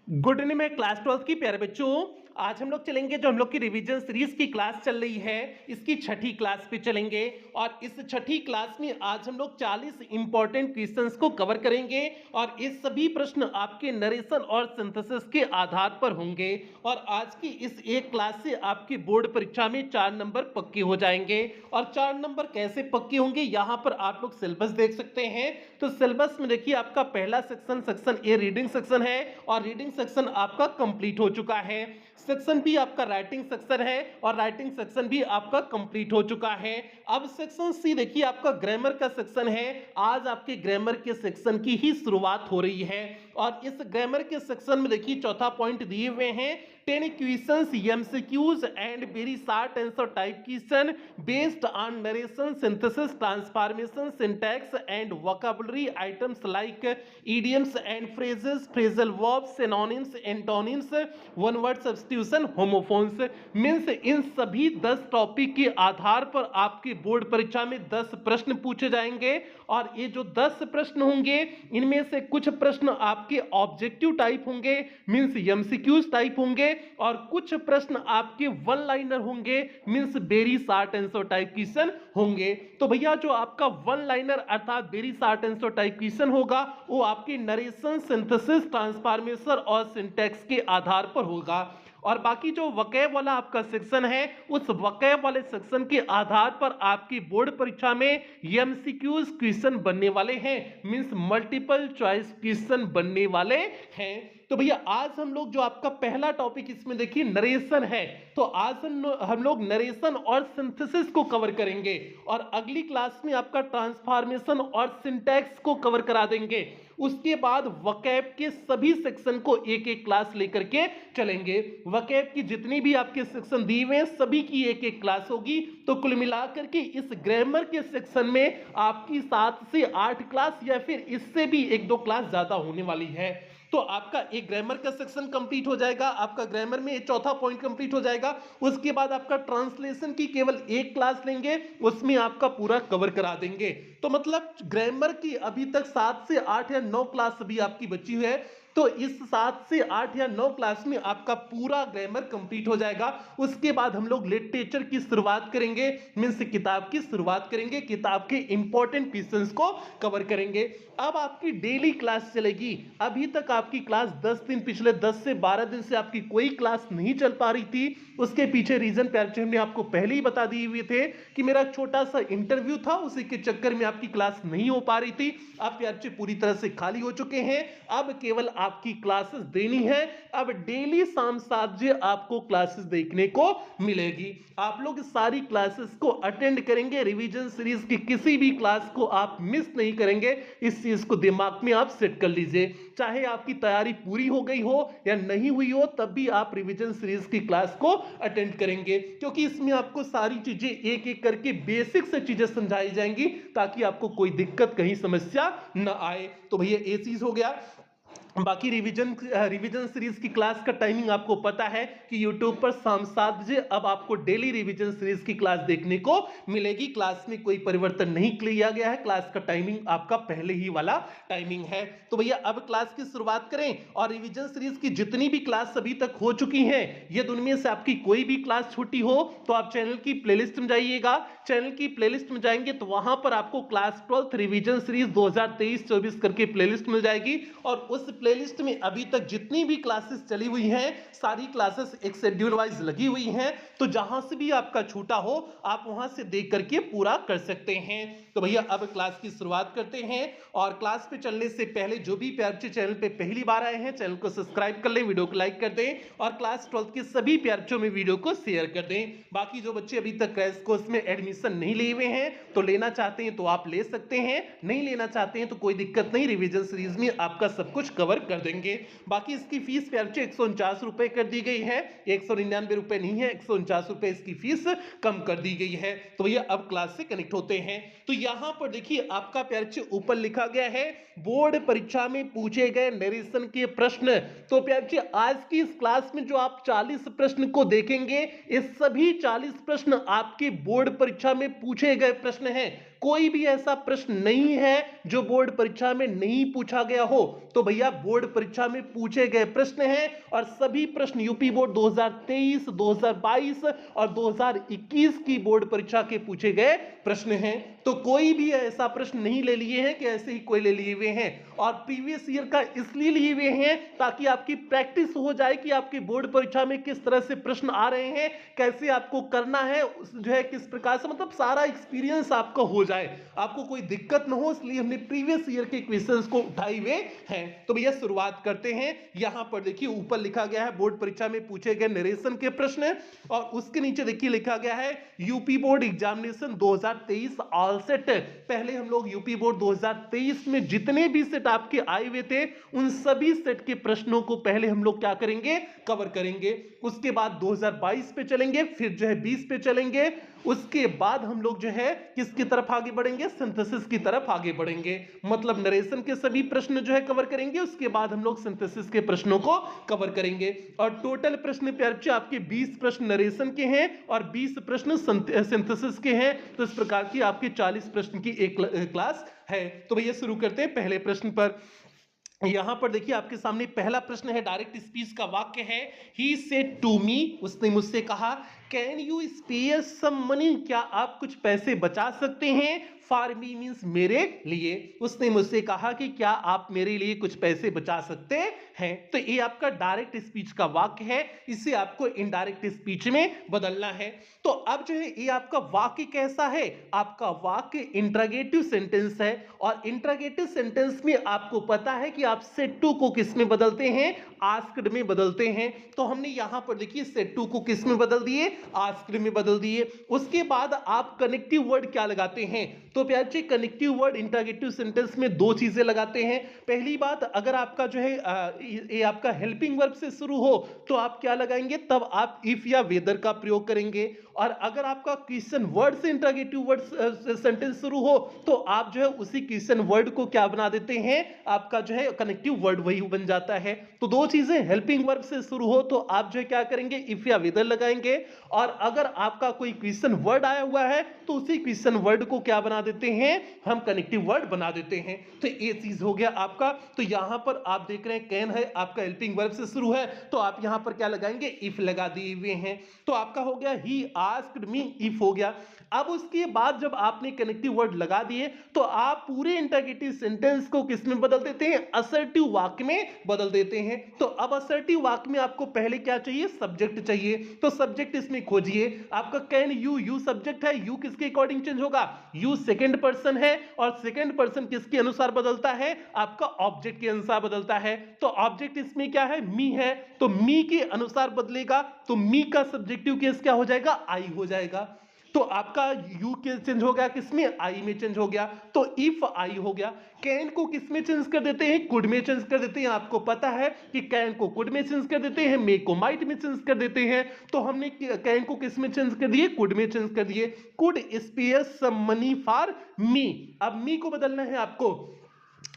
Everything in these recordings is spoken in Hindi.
गुड इवनिंग में क्लास 12 की प्यारे बच्चों। आज हम लोग चलेंगे जो हम लोग की रिवीजन सीरीज की क्लास चल रही है, इसकी छठी क्लास पे चलेंगे। और इस छठी क्लास में आज हम लोग 40 इंपॉर्टेंट क्वेश्चंस को कवर करेंगे और ये सभी प्रश्न आपके नरेशन और सिंथेसिस के आधार पर होंगे। और आज की इस एक क्लास से आपकी बोर्ड परीक्षा में 4 नंबर पक्के हो जाएंगे। और 4 नंबर कैसे पक्के होंगे, यहां पर आप लोग सिलेबस देख सकते हैं। तो सिलेबस में देखिए आपका पहला सेक्शन ए रीडिंग सेक्शन है और रीडिंग सेक्शन आपका कंप्लीट हो चुका है। सेक्शन बी आपका राइटिंग सेक्शन है और राइटिंग सेक्शन भी आपका कंप्लीट हो चुका है। अब सेक्शन सी देखिए आपका ग्रामर का सेक्शन है। आज आपके ग्रामर के सेक्शन की ही शुरुआत हो रही है और इस ग्रामर के सेक्शन में देखिए चौथा पॉइंट दिए हुए हैं 10 questions MCQs and very short answer type question based on narration synthesis transformation syntax and vocabulary items like idioms and phrases, phrasal verbs, synonyms, antonyms, one word substitution, homophones। Means in सभी 10 टॉपिक के आधार पर आपके बोर्ड परीक्षा में 10 प्रश्न पूछे जाएंगे। और ये जो 10 प्रश्न होंगे इनमें से कुछ प्रश्न आपके ऑब्जेक्टिव टाइप होंगे, मीन्स एमसीक्यूज टाइप होंगे, और कुछ प्रश्न आपके वन लाइनर होंगे, means very short answer type question होंगे। तो भैया जो आपका वन लाइनर अर्थात very short answer type question होगा वो आपकी नरेशन सिंथेसिस ट्रांसफॉर्मेशन और सिंटैक्स के आधार पर होगा। और बाकी जो वकैब वाला आपका सेक्शन है उस वकैब वाले सेक्शन के आधार पर आपकी बोर्ड परीक्षा में एमसीक्यूज क्वेश्चन बनने वाले हैं, मींस मल्टीपल चॉइस क्वेश्चन बनने वाले हैं। तो भैया आज हम लोग जो आपका पहला टॉपिक इसमें देखिए नरेशन है, तो आज हम लोग नरेशन और सिंथेसिस को कवर करेंगे और अगली क्लास में आपका ट्रांसफॉर्मेशन और सिंटैक्स को कवर करा देंगे। उसके बाद वकैब के सभी सेक्शन को एक एक क्लास लेकर के चलेंगे। वकैब की जितनी भी आपके सेक्शन दिए हुए हैं सभी की एक एक क्लास होगी। तो कुल मिलाकर के इस ग्रामर के सेक्शन में आपकी 7 से 8 क्लास या फिर इससे भी 1-2 क्लास ज्यादा होने वाली है। तो आपका एक ग्रामर का सेक्शन कंप्लीट हो जाएगा, आपका ग्रामर में चौथा पॉइंट कंप्लीट हो जाएगा। उसके बाद आपका ट्रांसलेशन की केवल एक क्लास लेंगे, उसमें आपका पूरा कवर करा देंगे। तो मतलब ग्रामर की अभी तक 7 से 8 या 9 क्लास अभी आपकी बची हुई है। तो इस 7 से 8 या 9 क्लास में आपका पूरा ग्रामर कंप्लीट हो जाएगा। उसके बाद हम लोग लिटरेचर की शुरुआत करेंगे, मीन्स किताब की शुरुआत करेंगे, किताब के इंपॉर्टेंट क्वेश्चंस को कवर करेंगे। अब आपकी डेली क्लास चलेगी। अभी तक आपकी क्लास 10 दिन, पिछले 10 से 12 दिन से आपकी कोई क्लास नहीं चल पा रही थी। उसके पीछे रीजन प्यारे हमने आपको पहले ही बता दिए हुए थे कि मेरा छोटा सा इंटरव्यू था, उसी के चक्कर में आपकी क्लास नहीं हो पा रही थी। अब प्यारे पूरी तरह से खाली हो चुके हैं, अब केवल आपकी क्लासेस देनी है। अब डेली शाम 7 बजे आपको क्लासेस देखने को मिलेगी। आप लोग सारी क्लासेस को अटेंड करेंगे, रिवीजन सीरीज की किसी भी क्लास को आप मिस नहीं करेंगे। इस चीज को दिमाग में आप सेट कर लीजिए। चाहे आपकी तैयारी पूरी हो गई हो या नहीं हुई हो तब भी आप रिवीजन सीरीज की क्लास को अटेंड करेंगे, क्योंकि इसमें आपको सारी चीजें एक एक करके बेसिक से चीजें समझाई जाएंगी ताकि आपको कोई दिक्कत कहीं समस्या न आए। तो भैया ये चीज हो गया। बाकी रिवीजन सीरीज की क्लास का टाइमिंग आपको पता है कि YouTube पर शाम 7 बजे अब आपको डेली रिवीजन सीरीज की क्लास देखने को मिलेगी। क्लास में कोई परिवर्तन नहीं किया गया है, क्लास का टाइमिंग आपका पहले ही वाला टाइमिंग है। तो भैया अब क्लास की शुरुआत करें। और रिवीजन सीरीज की जितनी भी क्लास अभी तक हो चुकी हैं, यदि उनमें से आपकी कोई भी क्लास छूटी हो तो आप चैनल की प्लेलिस्ट में जाइएगा। चैनल की प्लेलिस्ट में जाएंगे तो वहां पर आपको क्लास 12 रिवीजन सीरीज 2023-24 करके प्लेलिस्ट मिल जाएगी। और उस प्लेलिस्ट में अभी तक जितनी भी क्लासेस चली हुई हैं सारी क्लासेस एक शेड्यूल वाइज लगी हुई हैं। तो जहां से भी आपका छूटा हो आप वहां से देख करके पूरा कर सकते हैं। तो भैया अब क्लास की शुरुआत करते हैं। और क्लास पे चलने से पहले जो भी प्यारे चैनल पे पहली बार आए हैं चैनल को सब्सक्राइब कर लें, वीडियो को लाइक कर दें और क्लास 12 के सभी प्यारे में वीडियो को शेयर कर दें। बाकी जो बच्चे अभी तक क्रैश कोर्स में एडमिशन नहीं लिए हुए हैं तो लेना चाहते हैं तो आप ले सकते हैं, नहीं लेना चाहते हैं तो कोई दिक्कत नहीं, रिवीजन सीरीज में आपका सब कुछ कवर कर देंगे। बाकी इसकी फीस प्यारे 149 रुपए कर दी गई है, 199 रुपए नहीं है, 149 रुपए इसकी फीस कम कर दी गई है। तो भैया अब क्लास से कनेक्ट होते हैं। तो यहां पर देखिए आपका प्यारे ऊपर लिखा गया है बोर्ड परीक्षा में पूछे गए नरेशन के प्रश्न। तो प्यारे आज की इस क्लास में जो आप 40 प्रश्न को देखेंगे ये सभी 40 प्रश्न आपके बोर्ड परीक्षा में पूछे गए प्रश्न हैं। कोई भी ऐसा प्रश्न नहीं है जो बोर्ड परीक्षा में नहीं पूछा गया हो। तो भैया बोर्ड परीक्षा में पूछे गए प्रश्न हैं और सभी प्रश्न यूपी बोर्ड 2023, 2022 और 2021 की बोर्ड परीक्षा के पूछे गए प्रश्न हैं। तो कोई भी ऐसा प्रश्न नहीं ले लिए हैं कि ऐसे ही कोई ले लिए हुए हैं, और प्रीवियस ईयर का इसलिए लिए हुए हैं ताकि आपकी प्रैक्टिस हो जाए कि आपकी बोर्ड परीक्षा में किस तरह से प्रश्न आ रहे हैं, कैसे आपको करना है, जो है किस प्रकार से, मतलब सारा एक्सपीरियंस आपका हो जाए, आपको कोई दिक्कत ना हो, इसलिए हमने प्रीवियस ईयर के क्वेश्चंस को उठाए हुए हैं। तो भैया शुरुआत करते हैं। यहां पर देखिए ऊपर लिखा गया है बोर्ड परीक्षा में पूछे गए नरेशन के प्रश्न, और उसके नीचे देखिए लिखा गया है UP board examination 2023 all set. पहले हम लोग यूपी बोर्ड 2023 में जितने भी सेट आपके आए हुए थे उन सभी सेट के प्रश्नों को पहले हम लोग क्या करेंगे, कवर करेंगे। उसके बाद 2022 पे चलेंगे, फिर जो है 20 पे चलेंगे, उसके बाद हम लोग जो है किसकी तरफ आगे बढ़ेंगे, सिंथेसिस की तरफ आगे बढ़ेंगे। मतलब नरेशन के सभी प्रश्न जो है कवर करेंगे, उसके बाद हम लोग सिंथेसिस के प्रश्नों को कवर करेंगे। और टोटल प्रश्न प्यारे आपके 20 प्रश्न नरेशन के हैं और 20 प्रश्न सिंथेसिस के हैं। तो इस प्रकार की आपके 40 प्रश्न की एक क्लास है। तो भैया शुरू करते हैं पहले प्रश्न पर। यहां पर देखिए आपके सामने पहला प्रश्न है, डायरेक्ट स्पीच का वाक्य है, ही सेड टू मी, उसने मुझसे कहा, can you spare some money, क्या आप कुछ पैसे बचा सकते हैं, फॉर मी मीन्स मेरे लिए, उसने मुझसे कहा कि क्या आप मेरे लिए कुछ पैसे बचा सकते हैं। तो ये आपका डायरेक्ट स्पीच का वाक्य है, इसे आपको इनडायरेक्ट स्पीच में बदलना है। तो अब जो है ये आपका वाक्य कैसा है, आपका वाक्य इंटरोगेटिव सेंटेंस है, और इंटरोगेटिव सेंटेंस में आपको पता है कि आप सेड टू को किस में बदलते हैं, आस्क्ड में बदलते हैं। तो हमने यहां पर देखिए सेड टू को किस में बदल दिए, आस्क्ड में बदल दिए। उसके बाद आप कनेक्टिव वर्ड क्या लगाते हैं, तो प्यारे कनेक्टिव वर्ड इंटरोगेटिव सेंटेंस में दो चीजें लगाते हैं। पहली बात, अगर आपका जो है ये आपका हेल्पिंग वर्ब से शुरू हो तो आप क्या लगाएंगे, तब आप इफ या वेदर का प्रयोग करेंगे। और अगर आपका क्वेश्चन वर्ड से इंटरोगेटिव वर्ड सेंटेंस शुरू हो तो आप जो है उसी क्वेश्चन वर्ड को क्या बना देते हैं, आपका जो है कनेक्टिव वर्ड वही बन जाता है। तो दो चीजें, हेल्पिंग वर्ब से शुरू हो तो आप जो है क्या करेंगे, इफ या वेदर लगाएंगे, और अगर आपका कोई क्वेश्चन वर्ड आया हुआ है तो उसी क्वेश्चन वर्ड को क्या बना देते हैं, हम कनेक्टिव वर्ड बना देते हैं। तो ये चीज हो गया आपका। तो यहां पर आप देख रहे हैं कैन है आपका हेल्पिंग वर्ब से शुरू है, तो आप यहां पर क्या लगाएंगे, इफ लगा दिए हुए हैं। तो आपका हो गया ही आस्क्ड मी, इफ हो गया। अब उसके बाद जब आपने कनेक्टिव वर्ड लगा दिए तो आप पूरे इंटरोगेटिव सेंटेंस को किस में बदल देते हैं, असर्टिव वाक्य में बदल देते हैं। तो अब असर्टिव वाक्य में आपको पहले क्या चाहिए, सब्जेक्ट चाहिए। तो सब्जेक्ट इसमें खोजिए, आपका कैन यू, यू सब्जेक्ट है, यू किसके अकॉर्डिंग चेंज होगा, यू सेकंड पर्सन है, और सेकंड पर्सन किसके अनुसार बदलता है, आपका ऑब्जेक्ट के अनुसार बदलता है। तो ऑब्जेक्ट इसमें क्या है, मी है, तो मी के अनुसार बदलेगा, तो मी का सब्जेक्टिव केस क्या हो जाएगा, आई हो जाएगा। तो आपका यू के चेंज हो गया, किसमें, आई में चेंज हो गया। तो इफ आई हो गया। कैन को किस में चेंज कर देते हैं, कुड में चेंज कर देते हैं। आपको पता है कि कैन को कुड में चेंज कर देते हैं, मे को माइट में चेंज कर देते हैं। तो हमने कैन को किस में चेंज कर दिए, कुड में चेंज कर दिए। Could spare some money for me. अब मी को बदलना है आपको,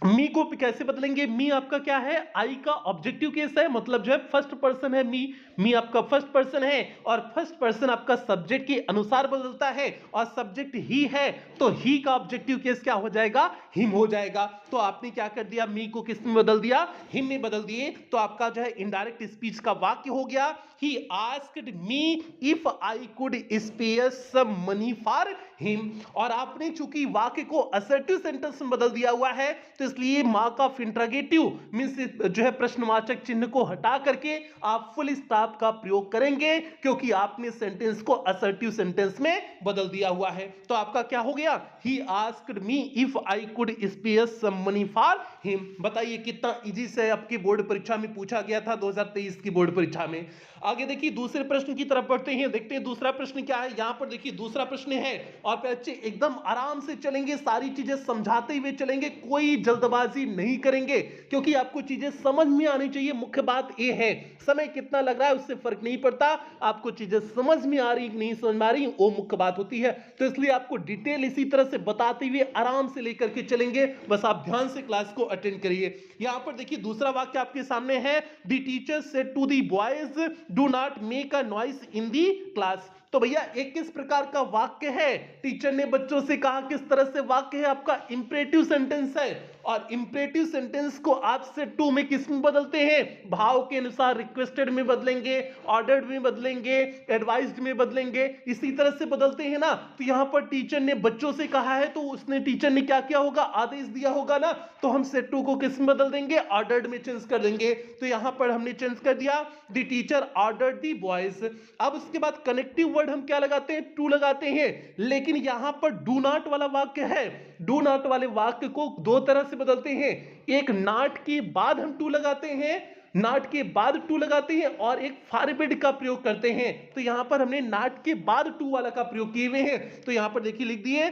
मी को कैसे बदलेंगे, मी आपका क्या है, आई का ऑब्जेक्टिव केस है, मतलब जो है फर्स्ट पर्सन है मी, मी आपका फर्स्ट पर्सन है, और फर्स्ट पर्सन आपका सब्जेक्ट के अनुसार बदलता है, और सब्जेक्ट ही है तो ही का ऑब्जेक्टिव केस क्या हो जाएगा, हिम हो जाएगा। तो आपने क्या कर दिया, मी को किस में बदल दिया, हिम में बदल दिए। तो आपका जो है इनडायरेक्ट स्पीच का वाक्य हो गया, he asked me if I could spare some money for him. और आपने चूंकि वाक्य को असर्टिव सेंटेंस में बदल दिया हुआ है तो इसलिए मार्क ऑफ इंटरोगेटिव मींस जो है प्रश्नवाचक चिन्ह को हटा करके आप फुल स्टॉप का प्रयोग करेंगे, क्योंकि आपने सेंटेंस को असर्टिव सेंटेंस में बदल दिया हुआ है। तो आपका क्या हो गया, he asked me if I could spare some money for him. बताइए कितना इजी से आपकी बोर्ड परीक्षा में पूछा गया था 2023 की बोर्ड परीक्षा में। आगे देखिए दूसरे प्रश्न की तरफ बढ़ते हैं, देखते हैं दूसरा प्रश्न क्या है। यहां पर देखिए दूसरा प्रश्न है, और बच्चे एकदम आराम से चलेंगे, सारी चीजें समझाते हुए चलेंगे, कोई जल्दबाजी नहीं करेंगे, क्योंकि आपको चीजें समझ में आनी चाहिए। मुख्य बात यह है, समय कितना लग रहा है उससे फर्क नहीं पड़ता, आपको चीजें समझ में आ रही नहीं समझ में आ रही वो मुख्य बात होती है। तो इसलिए आपको डिटेल इसी तरह से बताते हुए आराम से लेकर के चलेंगे, बस आप ध्यान से क्लास को अटेंड करिए। यहां पर देखिए दूसरा वाक्य आपके सामने है, the teacher said to the boys do not make a noise in the class. तो भैया एक किस प्रकार का वाक्य है, टीचर ने बच्चों से कहा, किस तरह से वाक्य है, आपका इंपरेटिव सेंटेंस है। और इंपरेटिव सेंटेंस को आप सेट टू में किस में बदलते हैं, भाव के अनुसार रिक्वेस्टेड में बदलेंगे, ऑर्डर्ड में बदलेंगे, एडवाइज्ड में बदलेंगे, इसी तरह से बदलते हैं ना। तो यहां पर टीचर ने बच्चों से कहा है तो उसने टीचर ने क्या किया होगा, आदेश दिया होगा ना, तो हम सेट टू को किस में बदल देंगे, ऑर्डर्ड में चेंज कर देंगे। तो यहां पर हमने चेंज कर दिया, the teacher ordered the boys. अब उसके बाद कनेक्टिव वर्ड हम क्या लगाते हैं, टू लगाते हैं, लेकिन यहां पर डू नॉट वाला वाक्य है। डू नॉट वाले वाक्य को दो तरह से बदलते हैं, एक नॉट के बाद हम टू लगाते हैं, नॉट के बाद टू लगाते हैं, और एक फॉरबिड का प्रयोग करते हैं। तो यहां पर हमने नॉट के बाद टू वाला का प्रयोग किए हुए हैं। तो यहां पर देखिए लिख दिए,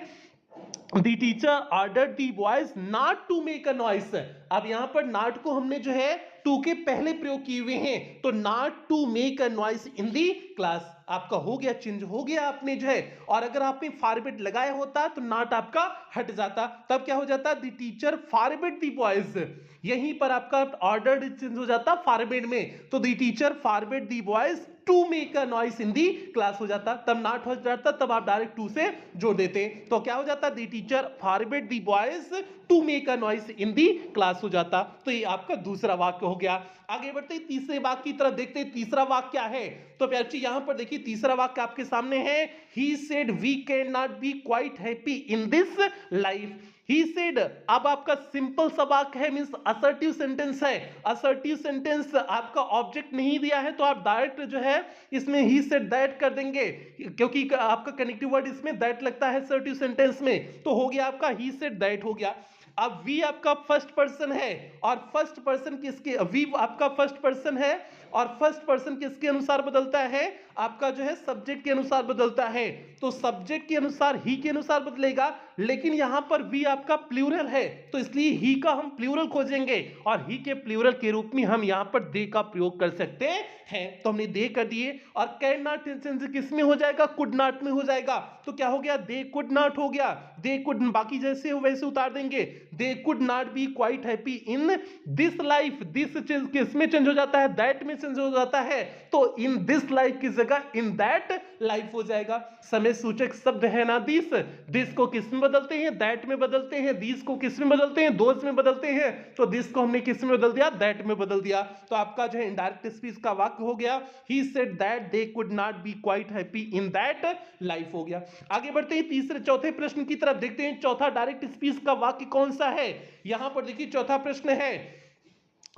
The teacher ordered the boys not to make a noise। अब यहां पर not को हमने जो है टू के पहले प्रयोग किए हुए हैं, तो not to make a noise in the class आपका हो गया, चेंज हो गया आपने जो है। और अगर आपने फॉरबिड लगाया होता तो not आपका हट जाता, तब क्या हो जाता, the teacher forbid the boys। यहीं पर आपका ऑर्डर्ड चेंज हो जाता फॉरबिड में, तो the teacher forbid the boys to make a noise in the class हो जाता, तब नॉट हो जाता, तब आप डायरेक्ट टू से जोड़ देते, तो क्या हो जाता, the teacher forbid the boys to make a noise in the class हो जाता। तो ये आपका दूसरा वाक्य हो गया। आगे बढ़ते हैं तीसरे वाक्य की तरफ, देखते हैं तीसरा वाक्य क्या है। तो प्यार जी यहां पर देखिए तीसरा वाक्य आपके सामने है, he said we can not be quite happy in this life. He said, अब आपका सिंपल सा वाक्य है, मींस असर्टिव सेंटेंस है। असर्टिव सेंटेंस आपका ऑब्जेक्ट नहीं दिया है तो आप डायरेक्ट जो है इसमें ही सेड दैट कर देंगे, क्योंकि आपका कनेक्टिव वर्ड इसमें दैट लगता है असर्टिव सेंटेंस में, तो हो गया आपका ही सेड दैट हो गया। अब वी आपका फर्स्ट पर्सन है, और फर्स्ट पर्सन किसके, वी आपका फर्स्ट पर्सन है, और फर्स्ट पर्सन किसके अनुसार बदलता है, आपका जो है सब्जेक्ट के अनुसार बदलता है। तो सब्जेक्ट के अनुसार ही के अनुसार बदलेगा, लेकिन यहां पर वी आपका प्लूरल है, तो इसलिए ही का हम प्लूरल खोजेंगे, और ही के प्लूरल के रूप में हम यहां पर दे का प्रयोग कर सकते हैं। तो हमने दे कर दिए, और कैन नॉट चेंज किस में हो जाएगा, कुड नॉट में हो जाएगा। तो क्या हो गया, दे कुड नॉट हो गया, दे कुड बाकी जैसे हो वैसे उतार देंगे, they could not be quite happy in this life. This change किस में चेंज हो जाता है, दैट में चेंज हो जाता है, तो इन दिस लाइफ की जगह इन दैट लाइफ हो जाएगा। समय सूचक शब्द है ना दिस, दिस को किस में बदलते हैं, दैट में बदलते हैं, दिस को किस में बदलते हैं, दोज में बदलते हैं, तो दिस को हमने किस में बदल दिया, दैट में बदल दिया। तो आपका जो है इनडायरेक्ट स्पीच का वाक्य हो गया, he said that they could not be quite happy in that life हो गया। आगे बढ़ते हैं तीसरे चौथे प्रश्न की तरफ, देखते हैं चौथा डायरेक्ट स्पीच का वाक्य कौन सा है। यहां पर देखिए चौथा प्रश्न है,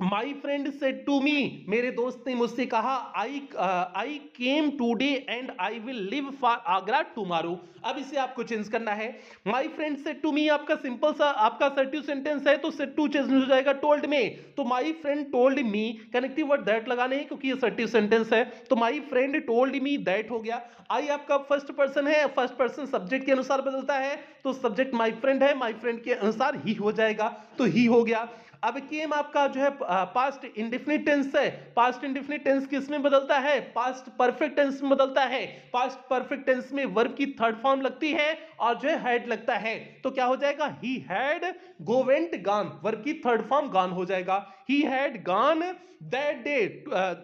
my friend said to me, मेरे दोस्त ने मुझसे कहा, I came today and I will leave for Agra tomorrow. अब इसे आपको चेंज करना है, my friend said to me आपका सिंपल सा आपका असर्टिव सेंटेंस है, तो सेड टू चेंज हो जाएगा टोल्ड में, तो my friend told me, connective word that लगाने हैं क्योंकि असर्टिव सेंटेंस है, तो my friend told me that हो गया। आई आपका फर्स्ट पर्सन है, फर्स्ट पर्सन सब्जेक्ट के अनुसार बदलता है, तो सब्जेक्ट माई फ्रेंड है, माई फ्रेंड के अनुसार ही हो जाएगा, तो ही हो गया। अब केम आपका जो है पास्ट इंडेफिनिट टेंस है, पास्ट इंडेफिनिट टेंस किस में बदलता है, पास्ट परफेक्ट टेंस में बदलता है। पास्ट परफेक्ट टेंस में वर्ब की थर्ड फॉर्म लगती है और जो है हैड लगता है, तो क्या हो जाएगा, he had go went gone, verb की थर्ड फॉर्म गॉन हो जाएगा, he had gone that day.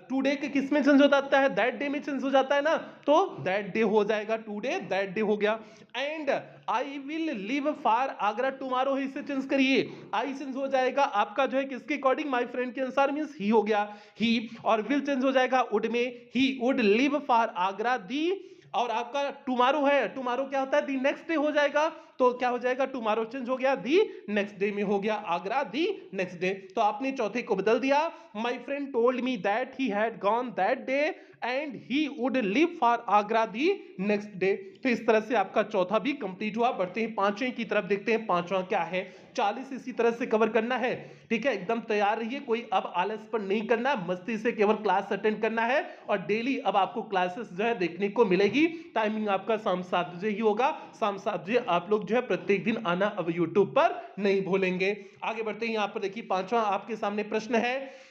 Today के किस में चेंज हो जाता है, दैट डे में चेंज हो जाता है ना, तो दैट डे हो जाएगा, टुडे दैट डे हो गया। And I will leave for Agra tomorrow, इसे चेंज करिए, आई चेंज हो जाएगा आपका जो है किसके अकॉर्डिंग, माई फ्रेंड के अनुसार, मींस ही हो गया ही, और विल चेंज हो जाएगा वुड में, he would leave for Agra the, और आपका टुमारो है, टुमारो क्या होता है, दी नेक्स्ट डे हो जाएगा, तो क्या हो जाएगा, टुमारो चेंज हो गया, दी नेक्स्ट डे में हो गया, आगरा दी नेक्स्ट डे। तो आपने चौथे को बदल दिया, my friend told me that he had gone that day and he would leave for Agra the next day. तो इस तरह से आपका चौथा भी कंप्लीट हुआ। बढ़ते हैं पांचवें की तरफ, देखते हैं पांचवा क्या है। 40 इसी तरह से कवर करना है, ठीक है, एकदम तैयार रहिए, कोई अब आलस पर नहीं करना, मस्ती से केवल क्लास अटेंड करना है, और डेली अब आपको क्लासेस जो है देखने को मिलेगी। टाइमिंग आपका शाम 7 बजे ही होगा, शाम 7 बजे आप लोग जो है प्रत्येक दिन आना अब यूट्यूब पर नहीं भूलेंगे। आगे बढ़ते हैं, यहाँ पर देखिए पांचवा आपके सामने प्रश्न है,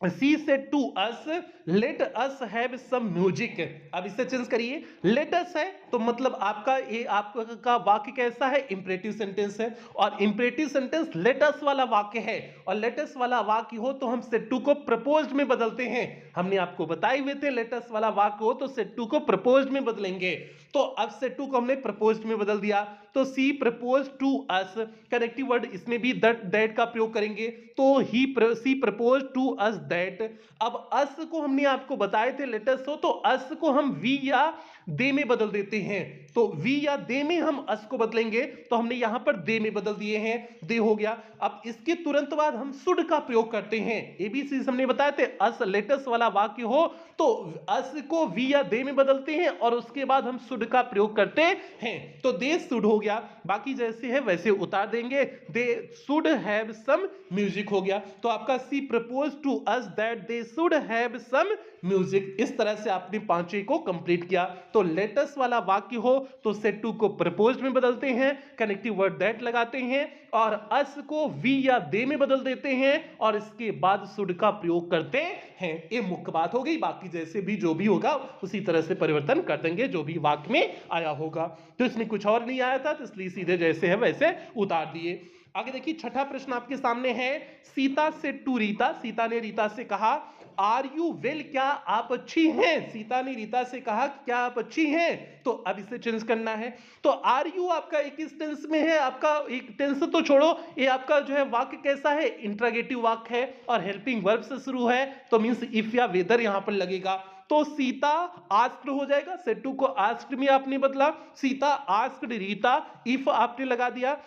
she said to us let us have some music. अब इसे चेंज करिए, लेट अस है तो मतलब आपका ये आपका वाक्य कैसा है, इंपरेटिव सेंटेंस है, और इंपरेटिव सेंटेंस लेट अस वाला वाक्य है, और लेट अस वाला वाक्य हो तो हम सेड टू को प्रपोज्ड में बदलते हैं। हमने आपको बताए हुए थे लेट अस वाला वाक्य हो तो सेड टू को प्रपोज्ड में बदलेंगे। तो अब सेड टू को हमने प्रपोज्ड में बदल दिया, तो she propose to us, connective word इसमें भी दैट का प्रयोग करेंगे, तो she propose to us that. अब अस को हमने आपको बताए थे लेटस हो, तो अस को हम वी या दे में बदल देते हैं, तो वी या दे में हम अस को बदलेंगे, तो हमने यहां पर दे में बदल दिए हैं, दे हो गया। अब इसके तुरंत बाद हम शुड का प्रयोग करते हैं, एबीसी हमने बताए थे, अस लेटस वाला वाक्य हो तो अस को वी या दे में बदलते हैं और उसके बाद हम शुड का प्रयोग करते हैं, तो दे शुड हो गया, बाकी जैसे है वैसे उतार देंगे, they should have some music हो गया। तो आपका she propose to us that they should have some music. इस तरह से आपने पांचवे को कंप्लीट किया। तो लेटस वाला वाक्य हो तो सेड टू को प्रपोज्ड में बदलते हैं, कनेक्टिव वर्ड दैट लगाते हैं, और अस को वी या दे में बदल देते हैं, और इसके बाद शुड का प्रयोग करते हैं। ये मुख्य बात हो गई, बाकी जैसे भी जो भी होगा उसी तरह से परिवर्तन कर देंगे जो भी वाक्य में आया होगा। तो इसमें कुछ और नहीं आया था तो इसलिए सीधे जैसे है वैसे उतार दिए। आगे देखिए छठा प्रश्न आपके सामने है, सीता से टू रीता, सीता ने रीता से कहा आर यू वेल, क्या आप अच्छी हैं। सीता ने रीता से कहा क्या आप अच्छी हैं, तो अब इसे चेंज करना है। तो आर यू आपका एक इस टेंस में है, आपका एक टेंस तो छोड़ो, ये आपका जो है वाक्य कैसा है, इंट्रागेटिव वाक्य है और हेल्पिंग वर्ब से शुरू है, तो मींस इफ या वेदर यहां पर लगेगा। तो सीता आस्क्ड हो जाएगा, सेड टू को आस्क्ड में आपने बदला, सीता आस्क्ड रीता, इफ आपने लगा दिया।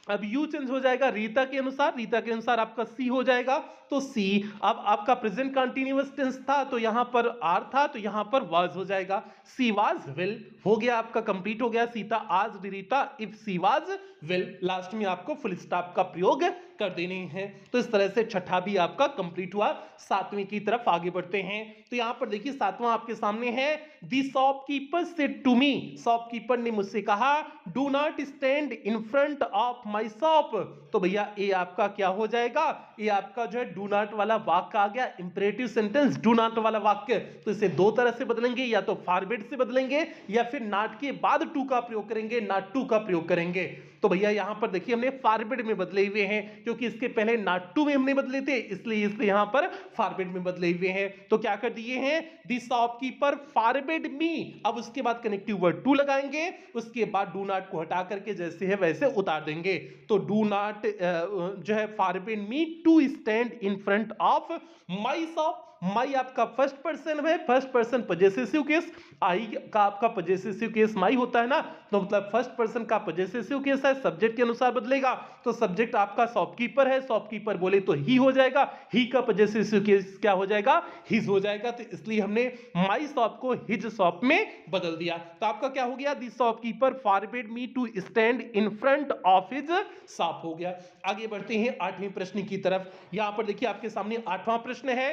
अब यू चेंज हो जाएगा रीता के अनुसार, रीता के अनुसार आपका सी हो जाएगा, तो सी। अब आपका प्रेजेंट कंटीन्यूअस टेंस था तो यहां पर आर था तो यहां पर वाज हो जाएगा, सी वाज वेल हो गया, आपका कंप्लीट हो गया, सीता आज Rita if she was well. Last में आपको फुल स्टॉप का प्रयोग कर देने हैं। तो इस तरह से छठा भी आपका कंप्लीट हुआ। सातवीं की तरफ आगे बढ़ते हैं, तो यहां पर देखिए सातवां आपके सामने है, the shopkeeper said to me, shopkeeper ने मुझसे कहा do not stand in front of my shop. तो भैया ये आपका क्या हो जाएगा, ये आपका जो है डू नॉट वाला वाक्य आ गया, इंपरेटिव सेंटेंस डू नॉट वाला वाक्य। तो इसे दो तरह से बदलेंगे, या तो फॉरवर्ड से बदलेंगे या फिर नॉट के बाद टू का प्रयोग करेंगे, नॉट टू का प्रयोग करेंगे। तो भैया यहां पर देखिए हमने फॉरवर्ड में बदले हुए हैं, क्योंकि इसके पहले नॉट टू में हमने बदले थे, इसलिए यहां पर फॉरवर्ड में बदले हुए हैं। तो क्या कर दिए हैं, दी शॉपकीपर फॉरवर्ड मी, अब उसके बाद कनेक्टिव वर्ड टू लगाएंगे, उसके बाद डू नॉट को हटा करके जैसे है वैसे उतार देंगे। तो डू नॉट जो है forward me to stand in front of my shop. My आपका फर्स्ट पर्सन है, first person possessive case, I का आपका पजेसिव केस माई होता है ना, तो मतलब फर्स्ट पर्सन का पजेसिव केस है, सब्जेक्ट के अनुसार बदलेगा। तो सब्जेक्ट आपका शॉपकीपर है, शॉपकीपर बोले तो ही हो जाएगा, ही का पजेसिव केस क्या हो जाएगा, हिज हो जाएगा। तो इसलिए हमने माई शॉप को हिज शॉप में बदल दिया। तो आपका क्या हो गया, the shopkeeper forward me to stand in front of his shop हो गया। आगे बढ़ते हैं आठवें प्रश्न की तरफ। यहां पर देखिए आपके सामने आठवां प्रश्न है,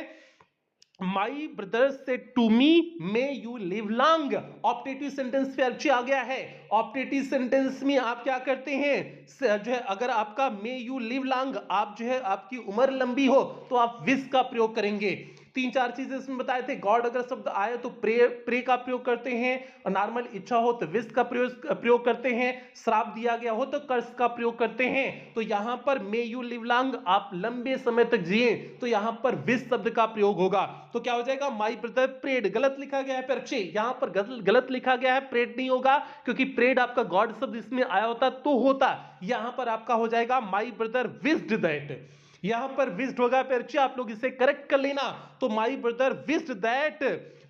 my brother said to me may you live long. Optative sentence पे अच्छे आ गया है। ऑप्टेटिव सेंटेंस में आप क्या करते हैं, जो है अगर आपका मे यू लिव लॉन्ग, आप जो है आपकी उम्र लंबी हो तो आप विश का प्रयोग करेंगे। तीन चार चीजें इसमें बताए थे, गॉड अगर शब्द आए तो प्रे का प्रयोग करते हैं, नॉर्मल इच्छा हो तो विश का प्रयोग करते हैं, श्राप दिया गया हो तो कर्स का प्रयोग करते हैं। तो यहां पर मे यू लिव लॉन्ग, आप लंबे समय तक जिए, तो यहां पर विश शब्द का प्रयोग होगा। तो क्या हो जाएगा, माई ब्रदर प्रेड, गलत लिखा गया है पर अच्छे, यहां पर गलत लिखा गया है, प्रेड नहीं होगा, क्योंकि प्रेड आपका गॉड शब्द इसमें आया होता तो होता। यहां पर आपका हो जाएगा माई ब्रदर विश्ड दैट, यहां पर विश्ड होगा पर आप लोग इसे करेक्ट कर लेना। तो माई ब्रदर विश्ड दैट,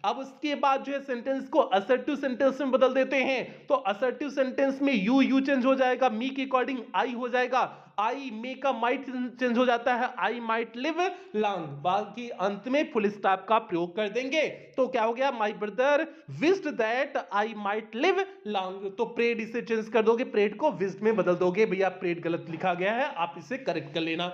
अब उसके बाद जो है सेंटेंस को असर्टिव सेंटेंस में बदल देते हैं। तो असर्टिव सेंटेंस में यू चेंज हो जाएगा, मी के अकॉर्डिंग आई हो जाएगा, आई मे का माइट चेंज हो जाता है, आई माइट लिव लॉन्ग, बाकी अंत में फुल स्टॉप का प्रयोग कर देंगे। तो क्या हो गया, my brother wished that I might live long. तो प्रेड इसे चेंज कर दोगे, प्रेड को विश्ड में बदल दोगे। भैया प्रेड गलत लिखा गया है, आप इसे करेक्ट कर लेना।